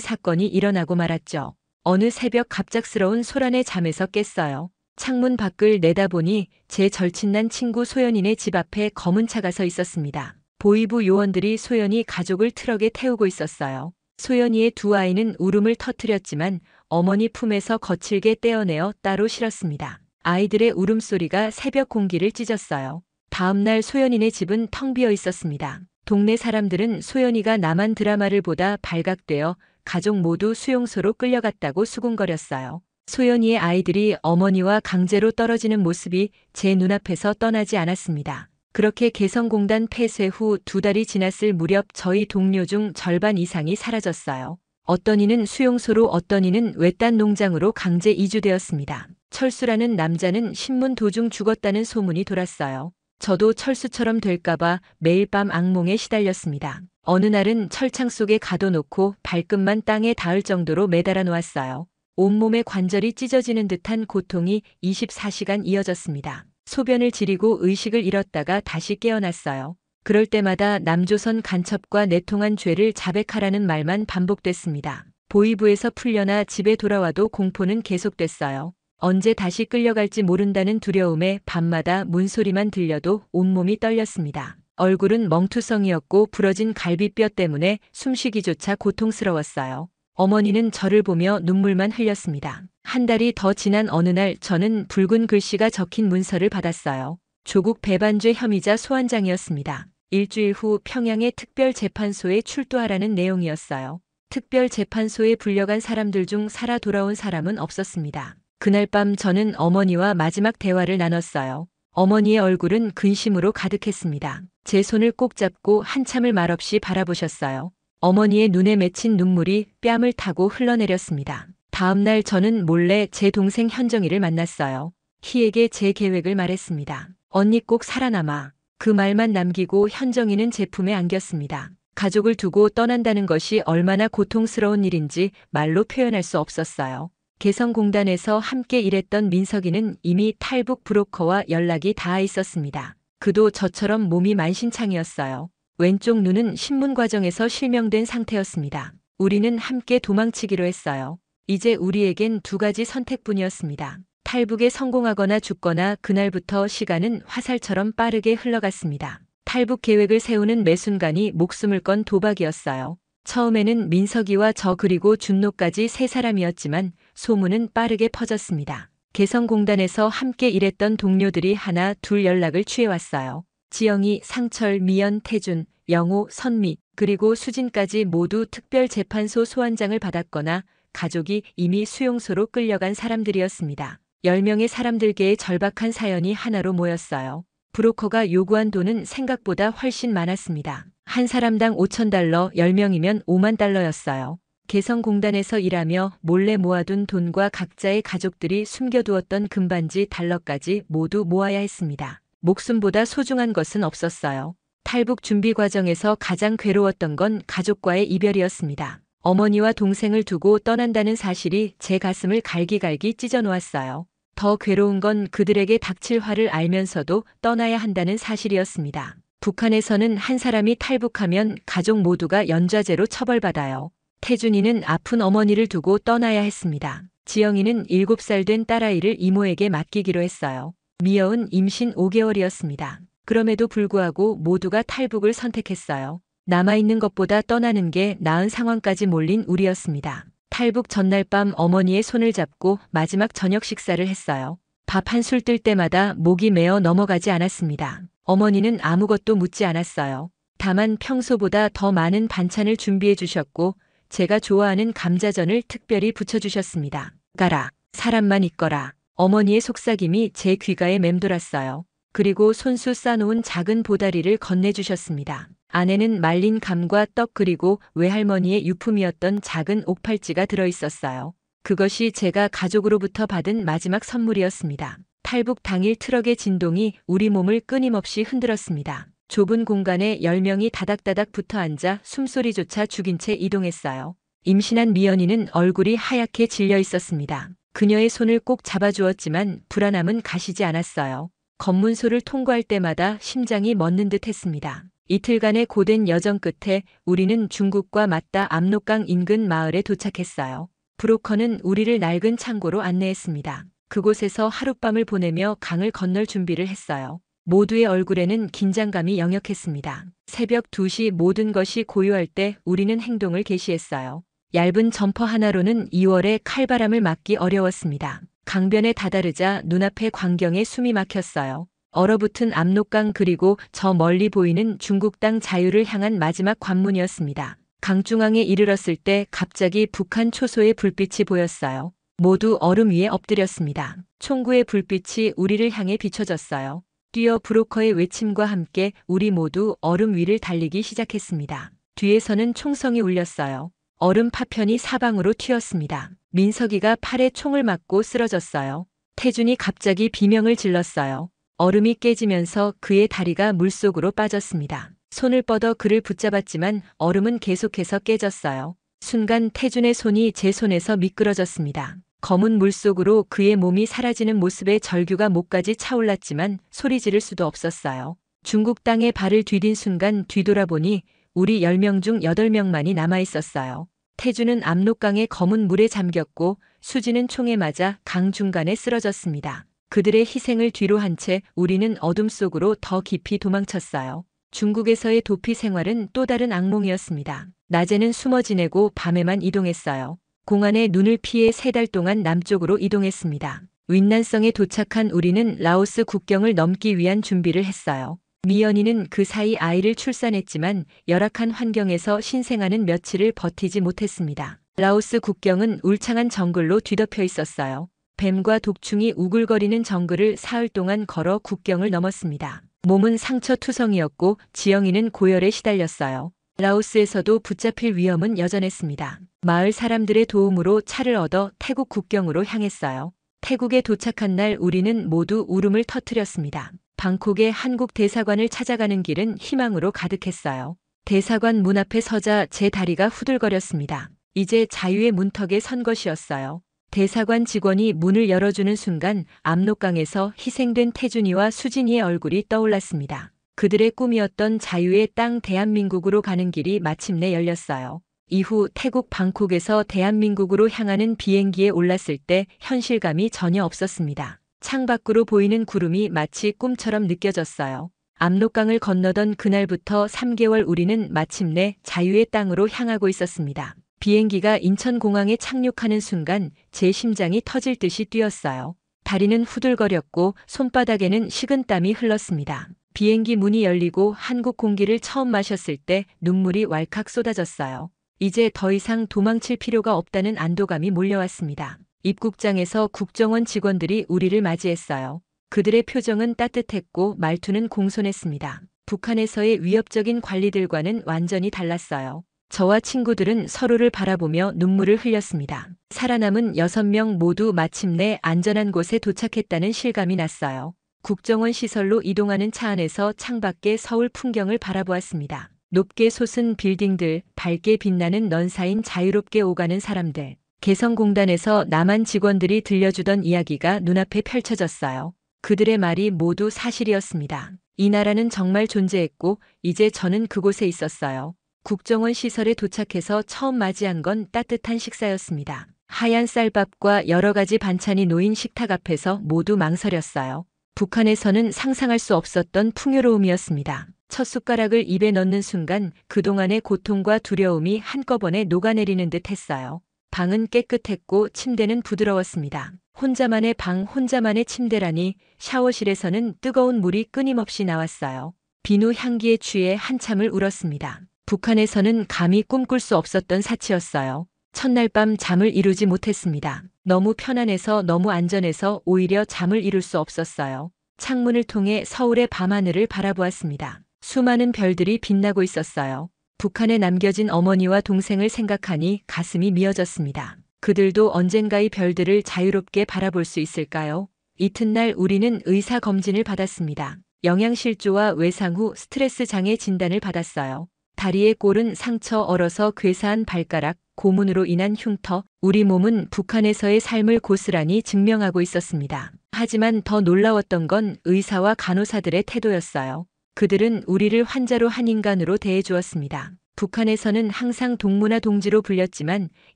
사건이 일어나고 말았죠. 어느 새벽 갑작스러운 소란의 잠에서 깼어요. 창문 밖을 내다보니 제 절친난 친구 소연이네 집 앞에 검은 차가 서 있었습니다. 보이부 요원들이 소연이 가족을 트럭에 태우고 있었어요. 소연이의 두 아이는 울음을 터뜨렸지만 어머니 품에서 거칠게 떼어내어 따로 실었습니다. 아이들의 울음소리가 새벽 공기를 찢었어요. 다음 날 소연이네 집은 텅 비어 있었습니다. 동네 사람들은 소연이가 남한 드라마를 보다 발각되어 가족 모두 수용소로 끌려갔다고 수군거렸어요. 소연이의 아이들이 어머니와 강제로 떨어지는 모습이 제 눈앞에서 떠나지 않았습니다. 그렇게 개성공단 폐쇄 후 2달이 지났을 무렵 저희 동료 중 절반 이상이 사라졌어요. 어떤 이는 수용소로 어떤 이는 외딴 농장으로 강제 이주되었습니다. 철수라는 남자는 신문 도중 죽었다는 소문이 돌았어요. 저도 철수처럼 될까봐 매일 밤 악몽에 시달렸습니다. 어느 날은 철창 속에 가둬놓고 발끝만 땅에 닿을 정도로 매달아 놓았어요. 온몸의 관절이 찢어지는 듯한 고통이 24시간 이어졌습니다. 소변을 지리고 의식을 잃었다가 다시 깨어났어요. 그럴 때마다 남조선 간첩과 내통한 죄를 자백하라는 말만 반복됐습니다. 보이부에서 풀려나 집에 돌아와도 공포는 계속됐어요. 언제 다시 끌려갈지 모른다는 두려움에 밤마다 문소리만 들려도 온몸이 떨렸습니다. 얼굴은 멍투성이었고 부러진 갈비뼈 때문에 숨쉬기조차 고통스러웠어요. 어머니는 저를 보며 눈물만 흘렸습니다. 한 달이 더 지난 어느 날 저는 붉은 글씨가 적힌 문서를 받았어요. 조국 배반죄 혐의자 소환장이었습니다. 일주일 후 평양의 특별재판소에 출두하라는 내용이었어요. 특별재판소에 불려간 사람들 중 살아 돌아온 사람은 없었습니다. 그날 밤 저는 어머니와 마지막 대화를 나눴어요. 어머니의 얼굴은 근심으로 가득했습니다. 제 손을 꼭 잡고 한참을 말없이 바라보셨어요. 어머니의 눈에 맺힌 눈물이 뺨을 타고 흘러내렸습니다. 다음 날 저는 몰래 제 동생 현정이를 만났어요. 희에게 제 계획을 말했습니다. 언니 꼭 살아남아. 그 말만 남기고 현정이는 제 품에 안겼습니다. 가족을 두고 떠난다는 것이 얼마나 고통스러운 일인지 말로 표현할 수 없었어요. 개성공단에서 함께 일했던 민석이는 이미 탈북 브로커와 연락이 닿아 있었습니다. 그도 저처럼 몸이 만신창이었어요. 왼쪽 눈은 신문 과정에서 실명된 상태였습니다. 우리는 함께 도망치기로 했어요. 이제 우리에겐 2가지 선택뿐이었습니다. 탈북에 성공하거나 죽거나. 그날부터 시간은 화살처럼 빠르게 흘러갔습니다. 탈북 계획을 세우는 매 순간이 목숨을 건 도박이었어요. 처음에는 민석이와 저 그리고 준노까지 3사람이었지만 소문은 빠르게 퍼졌습니다. 개성공단에서 함께 일했던 동료들이 하나 둘 연락을 취해왔어요. 지영이, 상철, 미연, 태준, 영호, 선미, 그리고 수진까지 모두 특별재판소 소환장을 받았거나 가족이 이미 수용소로 끌려간 사람들이었습니다. 10명의 사람들계의 절박한 사연이 하나로 모였어요. 브로커가 요구한 돈은 생각보다 훨씬 많았습니다. 한 사람당 5,000달러, 10명이면 5만 달러였어요. 개성공단에서 일하며 몰래 모아둔 돈과 각자의 가족들이 숨겨두었던 금반지 달러까지 모두 모아야 했습니다. 목숨보다 소중한 것은 없었어요. 탈북 준비 과정에서 가장 괴로웠던 건 가족과의 이별이었습니다. 어머니와 동생을 두고 떠난다는 사실이 제 가슴을 갈기갈기 찢어 놓았어요. 더 괴로운 건 그들에게 닥칠 화를 알면서도 떠나야 한다는 사실이었습니다. 북한에서는 한 사람이 탈북하면 가족 모두가 연좌제로 처벌받아요. 태준이는 아픈 어머니를 두고 떠나야 했습니다. 지영이는 7살 된 딸아이를 이모에게 맡기기로 했어요. 미여은 임신 5개월이었습니다. 그럼에도 불구하고 모두가 탈북을 선택했어요. 남아있는 것보다 떠나는 게 나은 상황까지 몰린 우리였습니다. 탈북 전날 밤 어머니의 손을 잡고 마지막 저녁 식사를 했어요. 밥 한 술 뜰 때마다 목이 메어 넘어가지 않았습니다. 어머니는 아무것도 묻지 않았어요. 다만 평소보다 더 많은 반찬을 준비해 주셨고 제가 좋아하는 감자전을 특별히 부쳐주셨습니다. 가라, 사람만 있거라. 어머니의 속삭임이 제 귀가에 맴돌았어요. 그리고 손수 싸놓은 작은 보다리를 건네주셨습니다. 안에는 말린 감과 떡 그리고 외할머니의 유품이었던 작은 옥팔찌가 들어있었어요. 그것이 제가 가족으로부터 받은 마지막 선물이었습니다. 탈북 당일 트럭의 진동이 우리 몸을 끊임없이 흔들었습니다. 좁은 공간에 10명이 다닥다닥 붙어 앉아 숨소리조차 죽인 채 이동했어요. 임신한 미연이는 얼굴이 하얗게 질려 있었습니다. 그녀의 손을 꼭 잡아주었지만 불안함은 가시지 않았어요. 검문소를 통과할 때마다 심장이 멎는 듯 했습니다. 이틀간의 고된 여정 끝에 우리는 중국과 맞닿아 압록강 인근 마을에 도착했어요. 브로커는 우리를 낡은 창고로 안내했습니다. 그곳에서 하룻밤을 보내며 강을 건널 준비를 했어요. 모두의 얼굴에는 긴장감이 역력했습니다. 새벽 2시 모든 것이 고요할 때 우리는 행동을 개시했어요. 얇은 점퍼 하나로는 2월의 칼바람을 막기 어려웠습니다. 강변에 다다르자 눈앞의 광경에 숨이 막혔어요. 얼어붙은 압록강 그리고 저 멀리 보이는 중국 땅 자유를 향한 마지막 관문이었습니다. 강중앙에 이르렀을 때 갑자기 북한 초소의 불빛이 보였어요. 모두 얼음 위에 엎드렸습니다. 총구의 불빛이 우리를 향해 비춰졌어요. 뛰어 브로커의 외침과 함께 우리 모두 얼음 위를 달리기 시작했습니다. 뒤에서는 총성이 울렸어요. 얼음 파편이 사방으로 튀었습니다. 민석이가 팔에 총을 맞고 쓰러졌어요. 태준이 갑자기 비명을 질렀어요. 얼음이 깨지면서 그의 다리가 물속으로 빠졌습니다. 손을 뻗어 그를 붙잡았지만 얼음은 계속해서 깨졌어요. 순간 태준의 손이 제 손에서 미끄러졌습니다. 검은 물속으로 그의 몸이 사라지는 모습에 절규가 목까지 차올랐지만 소리 지를 수도 없었어요. 중국 땅에 발을 디딘 순간 뒤돌아보니 우리 10명 중 8명만이 남아있었어요. 태준은 압록강의 검은 물에 잠겼고 수지는 총에 맞아 강 중간에 쓰러졌습니다. 그들의 희생을 뒤로 한 채 우리는 어둠 속으로 더 깊이 도망쳤어요. 중국에서의 도피 생활은 또 다른 악몽이었습니다. 낮에는 숨어 지내고 밤에만 이동했어요. 공안의 눈을 피해 3달 동안 남쪽으로 이동했습니다. 윈난성에 도착한 우리는 라오스 국경을 넘기 위한 준비를 했어요. 미연이는 그 사이 아이를 출산했지만 열악한 환경에서 신생아는 며칠을 버티지 못했습니다. 라오스 국경은 울창한 정글로 뒤덮여 있었어요. 뱀과 독충이 우글거리는 정글을 사흘 동안 걸어 국경을 넘었습니다. 몸은 상처투성이었고 지영이는 고열에 시달렸어요. 라오스에서도 붙잡힐 위험은 여전했습니다. 마을 사람들의 도움으로 차를 얻어 태국 국경으로 향했어요. 태국에 도착한 날 우리는 모두 울음을 터뜨렸습니다. 방콕의 한국 대사관을 찾아가는 길은 희망으로 가득했어요. 대사관 문 앞에 서자 제 다리가 후들거렸습니다. 이제 자유의 문턱에 선 것이었어요. 대사관 직원이 문을 열어주는 순간 압록강에서 희생된 태준이와 수진이의 얼굴이 떠올랐습니다. 그들의 꿈이었던 자유의 땅 대한민국으로 가는 길이 마침내 열렸어요. 이후 태국 방콕에서 대한민국으로 향하는 비행기에 올랐을 때 현실감이 전혀 없었습니다. 창밖으로 보이는 구름이 마치 꿈처럼 느껴졌어요. 압록강을 건너던 그날부터 3개월 우리는 마침내 자유의 땅으로 향하고 있었습니다. 비행기가 인천공항에 착륙하는 순간 제 심장이 터질 듯이 뛰었어요. 다리는 후들거렸고 손바닥에는 식은땀이 흘렀습니다. 비행기 문이 열리고 한국 공기를 처음 마셨을 때 눈물이 왈칵 쏟아졌어요. 이제 더 이상 도망칠 필요가 없다는 안도감이 몰려왔습니다. 입국장에서 국정원 직원들이 우리를 맞이했어요. 그들의 표정은 따뜻했고 말투는 공손했습니다. 북한에서의 위협적인 관리들과는 완전히 달랐어요. 저와 친구들은 서로를 바라보며 눈물을 흘렸습니다. 살아남은 6명 모두 마침내 안전한 곳에 도착했다는 실감이 났어요. 국정원 시설로 이동하는 차 안에서 창밖의 서울 풍경을 바라보았습니다. 높게 솟은 빌딩들, 밝게 빛나는 넌 사인 자유롭게 오가는 사람들. 개성공단에서 남한 직원들이 들려주던 이야기가 눈앞에 펼쳐졌어요. 그들의 말이 모두 사실이었습니다. 이 나라는 정말 존재했고 이제 저는 그곳에 있었어요. 국정원 시설에 도착해서 처음 맞이한 건 따뜻한 식사였습니다. 하얀 쌀밥과 여러 가지 반찬이 놓인 식탁 앞에서 모두 망설였어요. 북한에서는 상상할 수 없었던 풍요로움이었습니다. 첫 숟가락을 입에 넣는 순간 그동안의 고통과 두려움이 한꺼번에 녹아내리는 듯 했어요. 방은 깨끗했고 침대는 부드러웠습니다. 혼자만의 방, 혼자만의 침대라니. 샤워실에서는 뜨거운 물이 끊임없이 나왔어요. 비누 향기에 취해 한참을 울었습니다. 북한에서는 감히 꿈꿀 수 없었던 사치였어요. 첫날 밤 잠을 이루지 못했습니다. 너무 편안해서 너무 안전해서 오히려 잠을 이룰 수 없었어요. 창문을 통해 서울의 밤하늘을 바라보았습니다. 수많은 별들이 빛나고 있었어요. 북한에 남겨진 어머니와 동생을 생각하니 가슴이 미어졌습니다. 그들도 언젠가 이 별들을 자유롭게 바라볼 수 있을까요? 이튿날 우리는 의사 검진을 받았습니다. 영양실조와 외상 후 스트레스 장애 진단을 받았어요. 다리에 꼴은 상처, 얼어서 괴사한 발가락, 고문으로 인한 흉터, 우리 몸은 북한에서의 삶을 고스란히 증명하고 있었습니다. 하지만 더 놀라웠던 건 의사와 간호사들의 태도였어요. 그들은 우리를 환자로 한 인간으로 대해주었습니다. 북한에서는 항상 동무나 동지로 불렸지만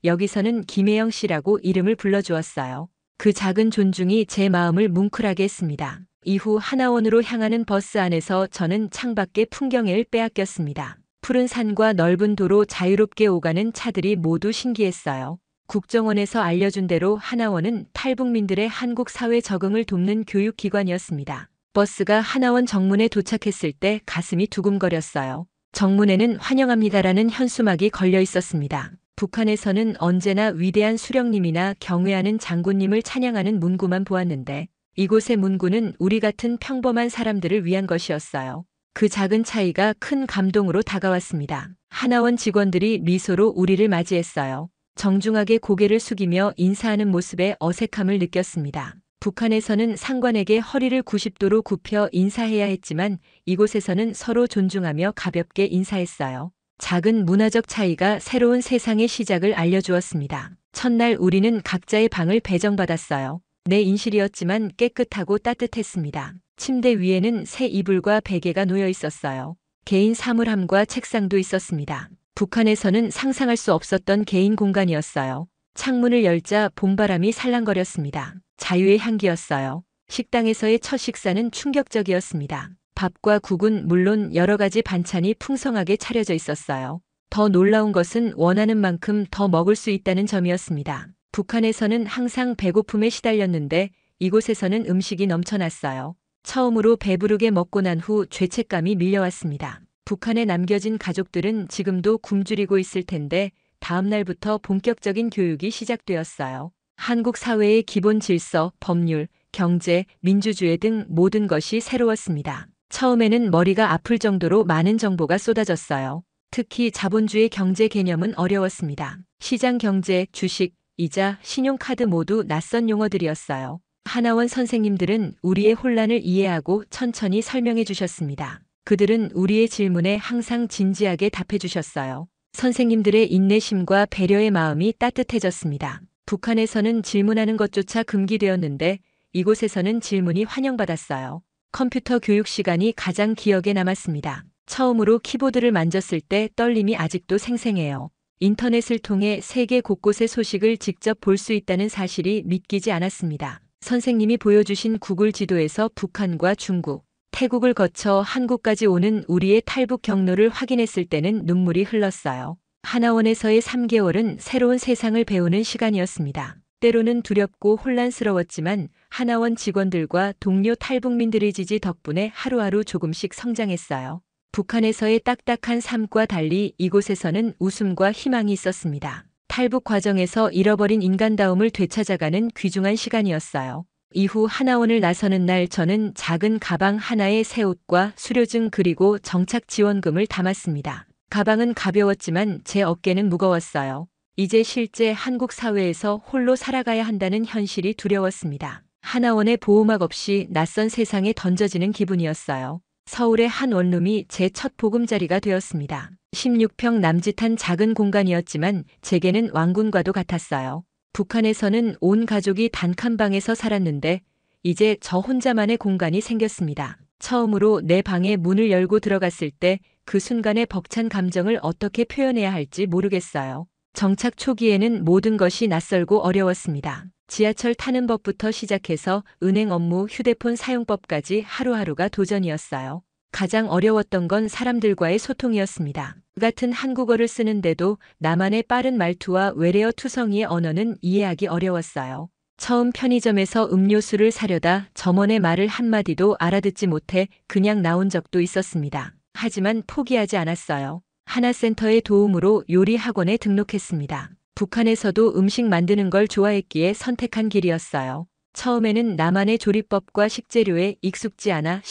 여기서는 김혜영 씨라고 이름을 불러주었어요. 그 작은 존중이 제 마음을 뭉클하게 했습니다. 이후 하나원으로 향하는 버스 안에서 저는 창밖의 풍경을 빼앗겼습니다. 푸른 산과 넓은 도로, 자유롭게 오가는 차들이 모두 신기했어요. 국정원에서 알려준 대로 하나원은 탈북민들의 한국 사회 적응을 돕는 교육기관이었습니다. 버스가 하나원 정문에 도착했을 때 가슴이 두근거렸어요. 정문에는 환영합니다라는 현수막이 걸려 있었습니다. 북한에서는 언제나 위대한 수령님이나 경외하는 장군님을 찬양하는 문구만 보았는데 이곳의 문구는 우리 같은 평범한 사람들을 위한 것이었어요. 그 작은 차이가 큰 감동으로 다가왔습니다. 하나원 직원들이 미소로 우리를 맞이했어요. 정중하게 고개를 숙이며 인사하는 모습에 어색함을 느꼈습니다. 북한에서는 상관에게 허리를 90도로 굽혀 인사해야 했지만 이곳에서는 서로 존중하며 가볍게 인사했어요. 작은 문화적 차이가 새로운 세상의 시작을 알려주었습니다. 첫날 우리는 각자의 방을 배정받았어요. 내 인실이었지만 깨끗하고 따뜻했습니다. 침대 위에는 새 이불과 베개가 놓여 있었어요. 개인 사물함과 책상도 있었습니다. 북한에서는 상상할 수 없었던 개인 공간이었어요. 창문을 열자 봄바람이 살랑거렸습니다. 자유의 향기였어요. 식당에서의 첫 식사는 충격적이었습니다. 밥과 국은 물론 여러 가지 반찬이 풍성하게 차려져 있었어요. 더 놀라운 것은 원하는 만큼 더 먹을 수 있다는 점이었습니다. 북한에서는 항상 배고픔에 시달렸는데 이곳에서는 음식이 넘쳐났어요. 처음으로 배부르게 먹고 난 후 죄책감이 밀려왔습니다. 북한에 남겨진 가족들은 지금도 굶주리고 있을 텐데 다음 날부터 본격적인 교육이 시작되었어요. 한국 사회의 기본 질서, 법률, 경제, 민주주의 등 모든 것이 새로웠습니다. 처음에는 머리가 아플 정도로 많은 정보가 쏟아졌어요. 특히 자본주의 경제 개념은 어려웠습니다. 시장 경제, 주식, 이자, 신용카드 모두 낯선 용어들이었어요. 하나원 선생님들은 우리의 혼란을 이해하고 천천히 설명해 주셨습니다. 그들은 우리의 질문에 항상 진지하게 답해 주셨어요. 선생님들의 인내심과 배려의 마음이 따뜻해졌습니다. 북한에서는 질문하는 것조차 금기되었는데 이곳에서는 질문이 환영받았어요. 컴퓨터 교육 시간이 가장 기억에 남았습니다. 처음으로 키보드를 만졌을 때 떨림이 아직도 생생해요. 인터넷을 통해 세계 곳곳의 소식을 직접 볼 수 있다는 사실이 믿기지 않았습니다. 선생님이 보여주신 구글 지도에서 북한과 중국, 태국을 거쳐 한국까지 오는 우리의 탈북 경로를 확인했을 때는 눈물이 흘렀어요. 하나원에서의 3개월은 새로운 세상을 배우는 시간이었습니다. 때로는 두렵고 혼란스러웠지만 하나원 직원들과 동료 탈북민들의 지지 덕분에 하루하루 조금씩 성장했어요. 북한에서의 딱딱한 삶과 달리 이곳에서는 웃음과 희망이 있었습니다. 탈북 과정에서 잃어버린 인간다움을 되찾아가는 귀중한 시간이었어요. 이후 하나원을 나서는 날 저는 작은 가방 하나에 새 옷과 수료증 그리고 정착 지원금을 담았습니다. 가방은 가벼웠지만 제 어깨는 무거웠어요. 이제 실제 한국 사회에서 홀로 살아가야 한다는 현실이 두려웠습니다. 하나원의 보호막 없이 낯선 세상에 던져지는 기분이었어요. 서울의 한 원룸이 제 첫 보금자리가 되었습니다. 16평 남짓한 작은 공간이었지만 제게는 왕궁과도 같았어요. 북한에서는 온 가족이 단칸방에서 살았는데 이제 저 혼자만의 공간이 생겼습니다. 처음으로 내 방의 문을 열고 들어갔을 때 그 순간의 벅찬 감정을 어떻게 표현해야 할지 모르겠어요. 정착 초기에는 모든 것이 낯설고 어려웠습니다. 지하철 타는 법부터 시작해서 은행 업무, 휴대폰 사용법까지 하루하루가 도전이었어요. 가장 어려웠던 건 사람들과의 소통이었습니다. 같은 한국어를 쓰는데도 나만의 빠른 말투와 외래어 투성이의 언어는 이해하기 어려웠어요. 처음 편의점에서 음료수를 사려다 점원의 말을 한마디도 알아듣지 못해 그냥 나온 적도 있었습니다. 하지만 포기하지 않았어요. 하나센터의 도움으로 요리 학원에 등록했습니다. 북한에서도 음식 만드는 걸 좋아했기에 선택한 길이었어요. 처음에는 나만의 조리법과 식재료에 익숙지 않아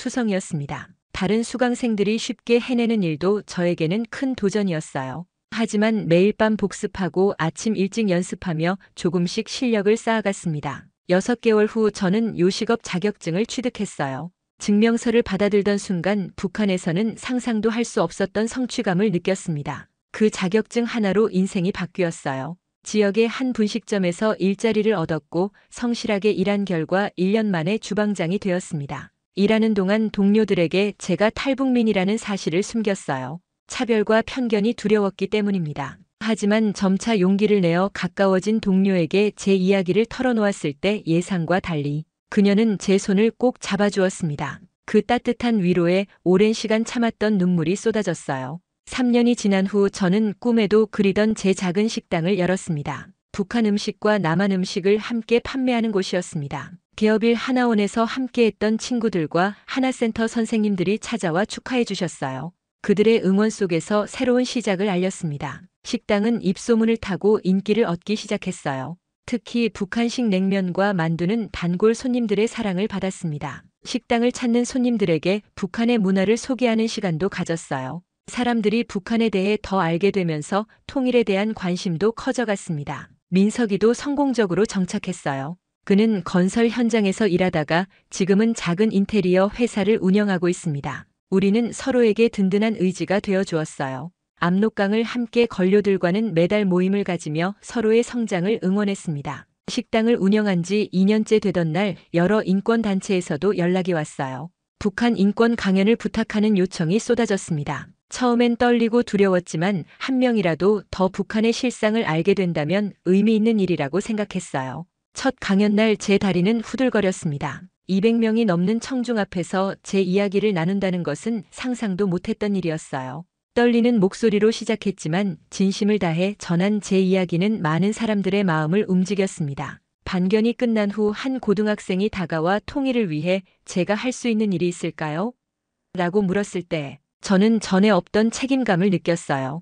실수투성이었습니다. 다른 수강생들이 쉽게 해내는 일도 저에게는 큰 도전이었어요. 하지만 매일 밤 복습하고 아침 일찍 연습하며 조금씩 실력을 쌓아갔습니다. 6개월 후 저는 요식업 자격증을 취득했어요. 증명서를 받아들던 순간 북한에서는 상상도 할 수 없었던 성취감을 느꼈습니다. 그 자격증 하나로 인생이 바뀌었어요. 지역의 한 분식점에서 일자리를 얻었고 성실하게 일한 결과 1년 만에 주방장이 되었습니다. 일하는 동안 동료들에게 제가 탈북민이라는 사실을 숨겼어요. 차별과 편견이 두려웠기 때문입니다. 하지만 점차 용기를 내어 가까워진 동료에게 제 이야기를 털어놓았을 때 예상과 달리 그녀는 제 손을 꼭 잡아주었습니다. 그 따뜻한 위로에 오랜 시간 참았던 눈물이 쏟아졌어요. 3년이 지난 후 저는 꿈에도 그리던 제 작은 식당을 열었습니다. 북한 음식과 남한 음식을 함께 판매하는 곳이었습니다. 개업일 하나원에서 함께했던 친구들과 하나센터 선생님들이 찾아와 축하해 주셨어요. 그들의 응원 속에서 새로운 시작을 알렸습니다. 식당은 입소문을 타고 인기를 얻기 시작했어요. 특히 북한식 냉면과 만두는 단골 손님들의 사랑을 받았습니다. 식당을 찾는 손님들에게 북한의 문화를 소개하는 시간도 가졌어요. 사람들이 북한에 대해 더 알게 되면서 통일에 대한 관심도 커져갔습니다. 민석이도 성공적으로 정착했어요. 그는 건설 현장에서 일하다가 지금은 작은 인테리어 회사를 운영하고 있습니다. 우리는 서로에게 든든한 의지가 되어 주었어요. 압록강을 함께 건료들과는 매달 모임을 가지며 서로의 성장을 응원했습니다. 식당을 운영한 지 2년째 되던 날 여러 인권단체에서도 연락이 왔어요. 북한 인권 강연을 부탁하는 요청이 쏟아졌습니다. 처음엔 떨리고 두려웠지만 한 명이라도 더 북한의 실상을 알게 된다면 의미 있는 일이라고 생각했어요. 첫 강연 날 제 다리는 후들거렸습니다. 200명이 넘는 청중 앞에서 제 이야기를 나눈다는 것은 상상도 못했던 일이었어요. 떨리는 목소리로 시작했지만 진심을 다해 전한 제 이야기는 많은 사람들의 마음을 움직였습니다. 반견이 끝난 후 한 고등학생이 다가와 통일을 위해 제가 할 수 있는 일이 있을까요? 라고 물었을 때 저는 전에 없던 책임감을 느꼈어요.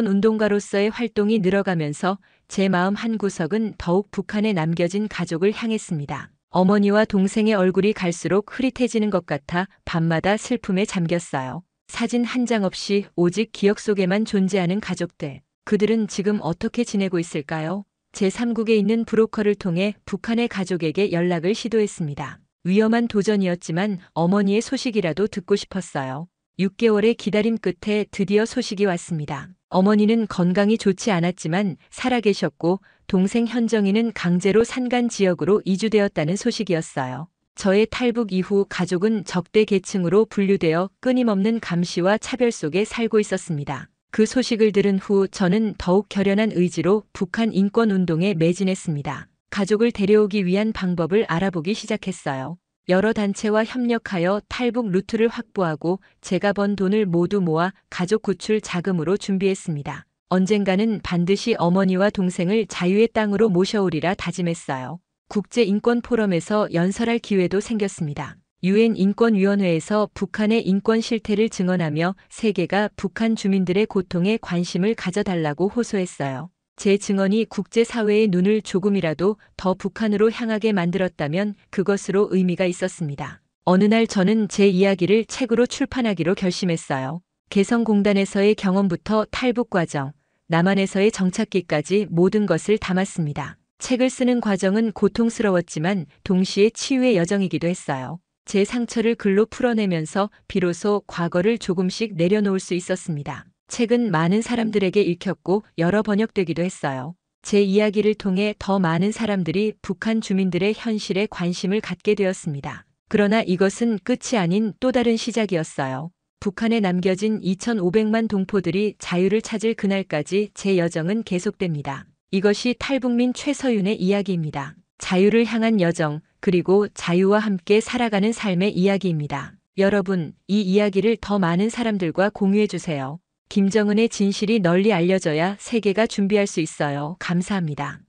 인권운동가로서의 활동이 늘어가면서 제 마음 한구석은 더욱 북한에 남겨진 가족을 향했습니다. 어머니와 동생의 얼굴이 갈수록 흐릿해지는 것 같아 밤마다 슬픔에 잠겼어요. 사진 한 장 없이 오직 기억 속에만 존재하는 가족들. 그들은 지금 어떻게 지내고 있을까요? 제3국에 있는 브로커를 통해 북한의 가족에게 연락을 시도했습니다. 위험한 도전이었지만 어머니의 소식이라도 듣고 싶었어요. 6개월의 기다림 끝에 드디어 소식이 왔습니다. 어머니는 건강이 좋지 않았지만 살아계셨고 동생 현정이는 강제로 산간 지역으로 이주되었다는 소식이었어요. 저의 탈북 이후 가족은 적대 계층으로 분류되어 끊임없는 감시와 차별 속에 살고 있었습니다. 그 소식을 들은 후 저는 더욱 결연한 의지로 북한 인권운동에 매진했습니다. 가족을 데려오기 위한 방법을 알아보기 시작했어요. 여러 단체와 협력하여 탈북 루트를 확보하고 제가 번 돈을 모두 모아 가족 구출 자금으로 준비했습니다. 언젠가는 반드시 어머니와 동생을 자유의 땅으로 모셔오리라 다짐했어요. 국제인권포럼에서 연설할 기회도 생겼습니다. 유엔 인권위원회에서 북한의 인권 실태를 증언하며 세계가 북한 주민들의 고통에 관심을 가져달라고 호소했어요. 제 증언이 국제사회의 눈을 조금이라도 더 북한으로 향하게 만들었다면 그것으로 의미가 있었습니다. 어느 날 저는 제 이야기를 책으로 출판하기로 결심했어요. 개성공단에서의 경험부터 탈북 과정, 남한에서의 정착기까지 모든 것을 담았습니다. 책을 쓰는 과정은 고통스러웠지만 동시에 치유의 여정이기도 했어요. 제 상처를 글로 풀어내면서 비로소 과거를 조금씩 내려놓을 수 있었습니다. 책은 많은 사람들에게 읽혔고 여러 번역되기도 했어요. 제 이야기를 통해 더 많은 사람들이 북한 주민들의 현실에 관심을 갖게 되었습니다. 그러나 이것은 끝이 아닌 또 다른 시작이었어요. 북한에 남겨진 2,500만 동포들이 자유를 찾을 그날까지 제 여정은 계속됩니다. 이것이 탈북민 최서윤의 이야기입니다. 자유를 향한 여정, 그리고 자유와 함께 살아가는 삶의 이야기입니다. 여러분, 이 이야기를 더 많은 사람들과 공유해 주세요. 김정은의 진실이 널리 알려져야 세계가 준비할 수 있어요. 감사합니다.